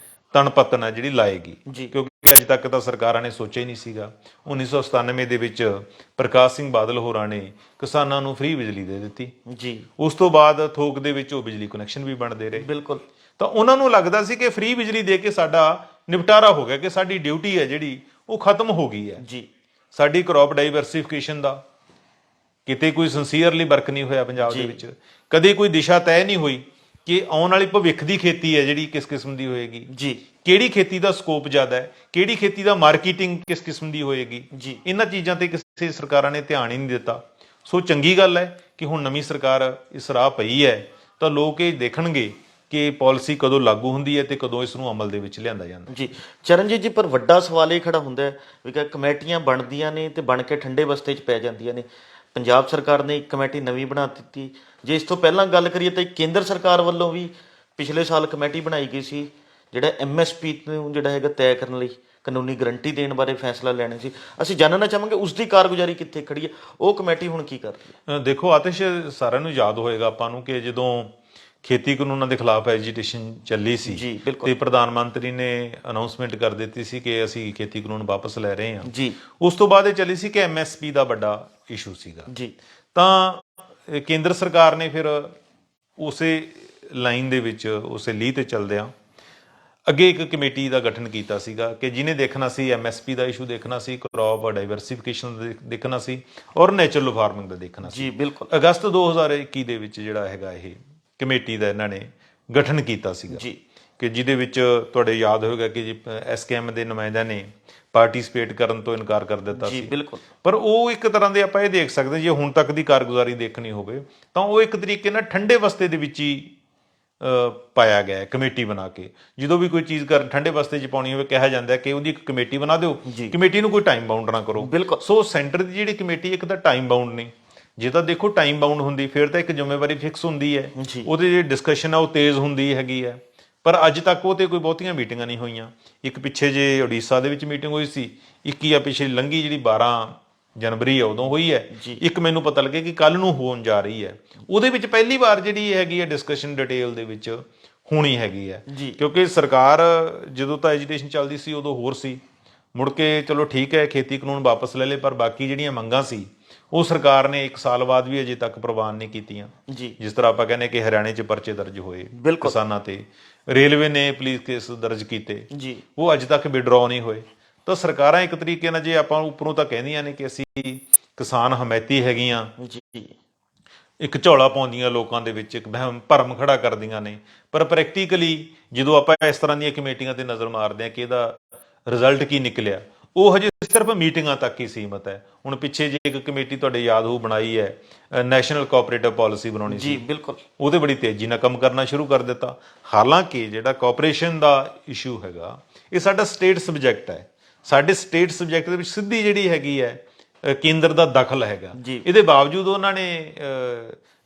ਤਣ ਪੱਤਨ ਹੈ ਜਿਹੜੀ ਲਾਏਗੀ, ਕਿਉਂਕਿ ਅੱਜ ਤੱਕ ਤਾਂ ਸਰਕਾਰਾਂ ਨੇ ਸੋਚਿਆ ਹੀ ਨਹੀਂ ਸੀਗਾ। 1997 ਦੇ ਵਿੱਚ ਪ੍ਰਕਾਸ਼ ਸਿੰਘ ਬਾਦਲ ਹੋਰਾਂ ਨੇ ਕਿਸਾਨਾਂ ਨੂੰ ਫ੍ਰੀ ਬਿਜਲੀ ਦੇ ਦਿੱਤੀ ਜੀ। ਉਸ ਤੋਂ ਬਾਅਦ ਥੋਕ ਦੇ ਵਿੱਚ ਉਹ ਬਿਜਲੀ ਕਨੈਕਸ਼ਨ ਵੀ ਬਣਦੇ ਰਹੇ। ਬਿਲਕੁਲ। ਤਾਂ ਉਹਨਾਂ ਨੂੰ ਲੱਗਦਾ ਸੀ ਕਿ ਫ੍ਰੀ ਬਿਜਲੀ ਦੇ ਕੇ ਸਾਡਾ ਨਿਪਟਾਰਾ ਹੋ ਗਿਆ, ਕਿ ਸਾਡੀ ਡਿਊਟੀ ਹੈ ਜਿਹੜੀ ਉਹ ਖਤਮ ਹੋ ਗਈ ਹੈ। ਜੀ। ਸਾਡੀ ਕ੍ਰੌਪ ਡਾਈਵਰਸਿਫਿਕੇਸ਼ਨ ਦਾ ਕਿਤੇ ਕੋਈ ਸਿੰਸੀਅਰਲੀ ਵਰਕ ਨਹੀਂ ਹੋਇਆ ਪੰਜਾਬ ਦੇ ਵਿੱਚ। ਕਦੇ ਕੋਈ ਦਿਸ਼ਾ ਤੈਅ ਨਹੀਂ ਹੋਈ ਕਿ ਆਉਣ ਵਾਲੀ ਭਵਿੱਖ ਦੀ ਖੇਤੀ ਹੈ ਜਿਹੜੀ ਕਿਸ ਕਿਸਮ ਦੀ ਹੋਏਗੀ, ਜੀ। ਕਿਹੜੀ ਖੇਤੀ ਦਾ ਸਕੋਪ ਜ਼ਿਆਦਾ ਹੈ, ਕਿਹੜੀ ਖੇਤੀ ਦਾ ਮਾਰਕੀਟਿੰਗ ਕਿਸ ਕਿਸਮ ਦੀ ਹੋਏਗੀ। ਜੀ। ਇਹਨਾਂ ਚੀਜ਼ਾਂ ਤੇ ਕਿਸੇ ਸਰਕਾਰਾਂ ਨੇ ਧਿਆਨ ਹੀ ਨਹੀਂ ਦਿੱਤਾ। ਸੋ ਚੰਗੀ ਗੱਲ ਹੈ ਕਿ ਹੁਣ ਨਵੀਂ ਸਰਕਾਰ ਇਸ ਰਾਹ ਪਈ ਹੈ ਤਾਂ ਲੋਕ ਇਹ ਦੇਖਣਗੇ ਕਿ ਪਾਲਿਸੀ ਕਦੋਂ ਲਾਗੂ ਹੁੰਦੀ ਹੈ ਤੇ ਕਦੋਂ ਇਸ ਨੂੰ ਅਮਲ ਦੇ ਵਿੱਚ ਲਿਆਂਦਾ ਜਾਂਦਾ। ਜੀ ਚਰਨਜੀਤ ਜੀ, ਪਰ ਵੱਡਾ ਸਵਾਲ ਇਹ ਖੜਾ ਹੁੰਦਾ ਹੈ ਵੀ ਕਿ ਕਮੇਟੀਆਂ ਬਣਦੀਆਂ ਨੇ ਤੇ ਬਣ ਕੇ ਠੰਡੇ ਬਸਤੇ 'ਚ ਪੈ ਜਾਂਦੀਆਂ ਨੇ। ਪੰਜਾਬ ਸਰਕਾਰ ਨੇ ਇੱਕ ਕਮੇਟੀ ਨਵੀਂ ਬਣਾ ਦਿੱਤੀ। ਜੇ ਇਸ ਤੋਂ ਪਹਿਲਾਂ ਗੱਲ ਕਰੀਏ ਤਾਂ ਕੇਂਦਰ ਸਰਕਾਰ ਵੱਲੋਂ ਵੀ ਪਿਛਲੇ ਸਾਲ ਕਮੇਟੀ ਬਣਾਈ ਗਈ ਸੀ ਜਿਹੜਾ MSP ਨੂੰ ਜਿਹੜਾ ਹੈਗਾ ਤੈਅ ਕਰਨ ਲਈ ਕਾਨੂੰਨੀ ਗਰੰਟੀ ਦੇਣ ਬਾਰੇ ਫੈਸਲਾ ਲੈਣਾ ਸੀ। ਅਸੀਂ ਜਾਣਨਾ ਚਾਹਾਂਗੇ ਉਸ ਦੀ ਕਾਰਗੁਜ਼ਾਰੀ ਕਿੱਥੇ ਖੜੀ ਹੈ, ਉਹ ਕਮੇਟੀ ਹੁਣ ਕੀ ਕਰ ਰਹੀ ਹੈ। ਦੇਖੋ ਆਤਿਸ਼, ਸਾਰਿਆਂ ਨੂੰ ਯਾਦ ਹੋਏਗਾ ਆਪਾਂ ਨੂੰ ਕਿ ਜਦੋਂ ਖੇਤੀ ਕਾਨੂੰਨਾਂ ਦੇ ਖਿਲਾਫ ਐਜੀਟੇਸ਼ਨ ਚੱਲੀ ਸੀ ਤੇ ਪ੍ਰਧਾਨ ਮੰਤਰੀ ਨੇ ਅਨਾਉਂਸਮੈਂਟ ਕਰ ਦਿੱਤੀ ਸੀ ਕਿ ਅਸੀਂ ਖੇਤੀ ਕਾਨੂੰਨ ਵਾਪਸ ਲੈ ਰਹੇ ਹਾਂ ਜੀ। ਉਸ ਤੋਂ ਬਾਅਦ ਇਹ ਚੱਲੀ ਸੀ ਕਿ MSP ਦਾ ਵੱਡਾ ਇਸ਼ੂ ਸੀਗਾ ਜੀ। ਤਾਂ ਕੇਂਦਰ ਸਰਕਾਰ ਨੇ ਫਿਰ ਉਸੇ ਲਾਈਨ ਦੇ ਵਿੱਚ, ਉਸੇ ਲੀਹ ਤੇ ਚੱਲਦਿਆਂ ਅੱਗੇ ਇੱਕ ਕਮੇਟੀ ਦਾ ਗਠਨ ਕੀਤਾ ਸੀਗਾ ਕਿ ਜਿਹਨੇ ਦੇਖਣਾ ਸੀ MSP ਦਾ ਇਸ਼ੂ ਦੇਖਣਾ ਸੀ, ਕ੍ਰੌਪ ਡਾਈਵਰਸਿਫਿਕੇਸ਼ਨ ਦੇਖਣਾ ਸੀ ਔਰ ਨੈਚੁਰਲ ਫਾਰਮਿੰਗ ਦਾ ਦੇਖਣਾ ਸੀ। ਜੀ ਬਿਲਕੁਲ। ਅਗਸਤ 2021 ਦੇ ਵਿੱਚ ਜਿਹੜਾ ਹੈਗਾ ਇਹ ਕਮੇਟੀ ਦਾ ਇਹਨਾਂ ਨੇ ਗਠਨ ਕੀਤਾ ਸੀਗਾ ਜੀ। ਕਿ ਜਿਹਦੇ ਵਿੱਚ ਤੁਹਾਡੇ ਯਾਦ ਹੋਵੇਗਾ ਕਿ SKM ਦੇ ਨੁਮਾਇੰਦਿਆਂ ਨੇ ਪਾਰਟਿਸਿਪੇਟ ਕਰਨ ਤੋਂ ਇਨਕਾਰ ਕਰ ਦਿੱਤਾ ਸੀ। ਬਿਲਕੁਲ। ਪਰ ਉਹ ਇੱਕ ਤਰ੍ਹਾਂ ਦੇ ਆਪਾਂ ਇਹ ਦੇਖ ਸਕਦੇ ਜੇ ਹੁਣ ਤੱਕ ਦੀ ਕਾਰਗੁਜ਼ਾਰੀ ਦੇਖਣੀ ਹੋਵੇ ਤਾਂ ਉਹ ਇੱਕ ਤਰੀਕੇ ਨਾਲ ਠੰਡੇ ਬਸਤੇ ਦੇ ਵਿੱਚ ਹੀ ਪਾਇਆ ਗਿਆ ਕਮੇਟੀ ਬਣਾ ਕੇ। ਜਦੋਂ ਵੀ ਕੋਈ ਚੀਜ਼ ਠੰਡੇ ਬਸਤੇ 'ਚ ਪਾਉਣੀ ਹੋਵੇ ਕਿਹਾ ਜਾਂਦਾ ਕਿ ਉਹਦੀ ਇੱਕ ਕਮੇਟੀ ਬਣਾ ਦਿਓ, ਕਮੇਟੀ ਨੂੰ ਕੋਈ ਟਾਈਮ ਬਾਉਂਡ ਨਾ ਕਰੋ। ਸੋ ਸੈਂਟਰ ਦੀ ਜਿਹੜੀ ਕਮੇਟੀ ਇੱਕ ਤਾਂ ਟਾਈਮ ਬਾਉਂਡ ਨਹੀਂ, ਜੇ ਤਾਂ ਦੇਖੋ ਟਾਈਮ ਬਾਉਂਡ ਹੁੰਦੀ ਫਿਰ ਤਾਂ ਇੱਕ ਜ਼ਿੰਮੇਵਾਰੀ ਫਿਕਸ ਹੁੰਦੀ ਹੈ, ਉਹਦੀ ਜਿਹੜੀ ਡਿਸਕਸ਼ਨ ਆ ਉਹ ਤੇਜ਼ ਹੁੰਦੀ ਹੈਗੀ ਹੈ। ਪਰ ਅੱਜ ਤੱਕ ਉਹ ਤੇ ਕੋਈ ਬਹੁਤੀਆਂ ਮੀਟਿੰਗਾਂ ਨਹੀਂ ਹੋਈਆਂ। ਇੱਕ ਪਿੱਛੇ ਜੇ ਉੜੀਸਾ ਦੇ ਵਿੱਚ ਮੀਟਿੰਗ ਹੋਈ ਸੀ, ਇੱਕ ਹੀ ਆ ਪਿਛਲੀ ਲੰਘੀ ਜਿਹੜੀ 12 ਜਨਵਰੀ ਆ ਉਦੋਂ ਹੋਈ ਹੈ। ਇੱਕ ਮੈਨੂੰ ਪਤਾ ਲੱਗਿਆ ਕਿ ਕੱਲ ਨੂੰ ਹੋਣ ਜਾ ਰਹੀ ਹੈ। ਉਹਦੇ ਵਿੱਚ ਪਹਿਲੀ ਵਾਰ ਜਿਹੜੀ ਹੈਗੀ ਹੈ ਡਿਸਕਸ਼ਨ ਡਿਟੇਲ ਦੇ ਵਿੱਚ ਹੋਣੀ ਹੈਗੀ ਹੈ। ਜੀ। ਕਿਉਂਕਿ ਸਰਕਾਰ ਜਦੋਂ ਤਾਂ ਐਜੀਟੇਸ਼ਨ ਚੱਲਦੀ ਸੀ ਉਦੋਂ ਹੋਰ ਸੀ, ਮੁੜ ਕੇ ਚਲੋ ਠੀਕ ਹੈ ਖੇਤੀ ਕਾਨੂੰਨ ਵਾਪਸ ਲੈ ਲਏ, ਪਰ ਬਾਕੀ ਜਿਹੜੀਆਂ ਮੰਗਾਂ ਸੀ ਉਹ ਸਰਕਾਰ ਨੇ 1 ਸਾਲ ਬਾਅਦ ਵੀ ਅਜੇ ਤੱਕ ਪ੍ਰਵਾਨ ਨਹੀਂ ਕੀਤੀਆਂ। ਜੀ ਜਿਸ ਤਰ੍ਹਾਂ ਆਪਾਂ ਕਹਿੰਦੇ ਕਿ ਹਰਿਆਣੇ 'ਚ ਪਰਚੇ ਦਰਜ ਹੋਏ ਬਿਲਕੁਲ। ਕਿਸਾਨਾਂ ਤੇ, ਰੇਲਵੇ ਨੇ ਪੁਲਿਸ ਕੇਸ ਦਰਜ ਕੀਤੇ, ਜੀ ਉਹ ਅੱਜ ਤੱਕ ਵਿਡਰਾਅ ਨਹੀਂ ਹੋਏ। ਤਾਂ ਸਰਕਾਰਾਂ ਇੱਕ ਤਰੀਕੇ ਨਾਲ, ਜੇ ਆਪਾਂ ਉੱਪਰੋਂ ਤਾਂ ਕਹਿੰਦੀਆਂ ਨੇ ਕਿ ਅਸੀਂ ਕਿਸਾਨ ਹਮਾਇਤੀ ਹੈਗੀਆਂ, ਜੀ ਇੱਕ ਝੋਲਾ ਪਾਉਂਦੀਆਂ ਲੋਕਾਂ ਦੇ ਵਿੱਚ, ਇੱਕ ਵਹਿਮ ਭਰਮ ਖੜਾ ਕਰਦੀਆਂ ਨੇ, ਪਰ ਪ੍ਰੈਕਟੀਕਲੀ ਜਦੋਂ ਆਪਾਂ ਇਸ ਤਰ੍ਹਾਂ ਦੀਆਂ ਕਮੇਟੀਆਂ ਤੇ ਨਜ਼ਰ ਮਾਰਦੇ ਹਾਂ ਕਿ ਇਹਦਾ ਰਿਜ਼ਲਟ ਕੀ ਨਿਕਲਿਆ, ਉਹ ਹਜੇ ਸਿਰਫ ਮੀਟਿੰਗਾਂ ਤੱਕ ਹੀ ਸੀਮਤ ਹੈ। ਹੁਣ ਪਿੱਛੇ ਜੇ ਇੱਕ ਕਮੇਟੀ ਤੁਹਾਡੇ ਯਾਦ ਹੋ ਬਣਾਈ ਹੈ, ਨੈਸ਼ਨਲ ਕੋਆਪਰੇਟਿਵ ਪਾਲਿਸੀ ਬਣਾਉਣੀ ਜੀ ਸੀ, ਬਿਲਕੁਲ। ਉਹਦੇ ਬੜੀ ਤੇਜ਼ੀ ਨਾਲ ਕੰਮ ਕਰਨਾ ਸ਼ੁਰੂ ਕਰ ਦਿੱਤਾ। ਹਾਲਾਂਕਿ ਜਿਹੜਾ ਕੋਆਪਰੇਸ਼ਨ ਦਾ ਇਸ਼ੂ ਹੈਗਾ ਇਹ ਸਾਡਾ ਸਟੇਟ ਸਬਜੈਕਟ ਹੈ, ਸਾਡੇ ਸਟੇਟ ਸਬਜੈਕਟ ਦੇ ਵਿੱਚ ਸਿੱਧੀ ਜਿਹੜੀ ਹੈਗੀ ਹੈ ਕੇਂਦਰ ਦਾ ਦਖਲ ਹੈਗਾ। ਜੀ। ਇਹਦੇ ਬਾਵਜੂਦ ਉਹਨਾਂ ਨੇ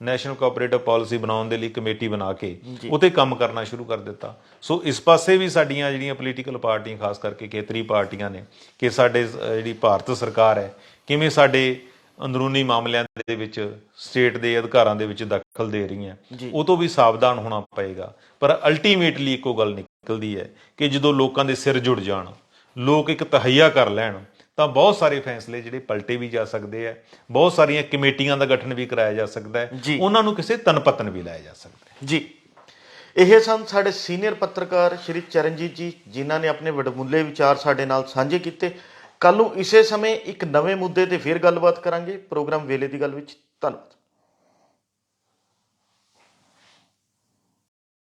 ਨੈਸ਼ਨਲ ਕੋਆਪਰੇਟਿਵ ਪਾਲਿਸੀ ਬਣਾਉਣ ਦੇ ਲਈ ਕਮੇਟੀ ਬਣਾ ਕੇ ਉਹ 'ਤੇ ਕੰਮ ਕਰਨਾ ਸ਼ੁਰੂ ਕਰ ਦਿੱਤਾ। ਸੋ ਇਸ ਪਾਸੇ ਵੀ ਸਾਡੀਆਂ ਜਿਹੜੀਆਂ ਪੋਲੀਟੀਕਲ ਪਾਰਟੀਆਂ, ਖਾਸ ਕਰਕੇ ਖੇਤਰੀ ਪਾਰਟੀਆਂ ਨੇ, ਕਿ ਸਾਡੇ ਜਿਹੜੀ ਭਾਰਤ ਸਰਕਾਰ ਹੈ ਕਿਵੇਂ ਸਾਡੇ ਅੰਦਰੂਨੀ ਮਾਮਲਿਆਂ ਦੇ ਵਿੱਚ ਸਟੇਟ ਦੇ ਅਧਿਕਾਰਾਂ ਦੇ ਵਿੱਚ ਦਖਲ ਦੇ ਰਹੀਆਂ, ਉਹ ਤੋਂ ਵੀ ਸਾਵਧਾਨ ਹੋਣਾ ਪਏਗਾ। ਪਰ ਅਲਟੀਮੇਟਲੀ ਇੱਕੋ ਗੱਲ ਨਿਕਲਦੀ ਹੈ ਕਿ ਜਦੋਂ ਲੋਕਾਂ ਦੇ ਸਿਰ ਜੁੜ ਜਾਣ, ਲੋਕ ਇੱਕ ਤਹੱਈਆ ਕਰ ਲੈਣ, ਤਾਂ ਬਹੁਤ ਸਾਰੇ ਫੈਸਲੇ ਜਿਹੜੇ ਪਲਟੇ ਵੀ ਜਾ ਸਕਦੇ ਆ, ਬਹੁਤ ਸਾਰੀਆਂ ਕਮੇਟੀਆਂ ਦਾ ਗਠਨ ਵੀ ਕਰਾਇਆ ਜਾ ਸਕਦਾ ਹੈ, ਉਹਨਾਂ ਨੂੰ ਕਿਸੇ ਤਨਪਤਨ ਵੀ ਲਾਇਆ ਜਾ ਸਕਦਾ ਹੈ। ਜੀ ਇਹ ਸਨ ਸਾਡੇ ਸੀਨੀਅਰ ਪੱਤਰਕਾਰ ਸ਼੍ਰੀ ਚਰਨਜੀਤ ਜੀ, ਜਿਨ੍ਹਾਂ ਨੇ ਆਪਣੇ ਵਡਮੁੱਲੇ ਵਿਚਾਰ ਸਾਡੇ ਨਾਲ ਸਾਂਝੇ ਕੀਤੇ। ਕੱਲ੍ਹ ਨੂੰ ਇਸੇ ਸਮੇਂ ਇੱਕ ਨਵੇਂ ਮੁੱਦੇ ਤੇ ਫਿਰ ਗੱਲਬਾਤ ਕਰਾਂਗੇ ਪ੍ਰੋਗਰਾਮ ਵੇਲੇ ਦੀ ਗੱਲ ਵਿੱਚ। ਧੰਨਵਾਦ।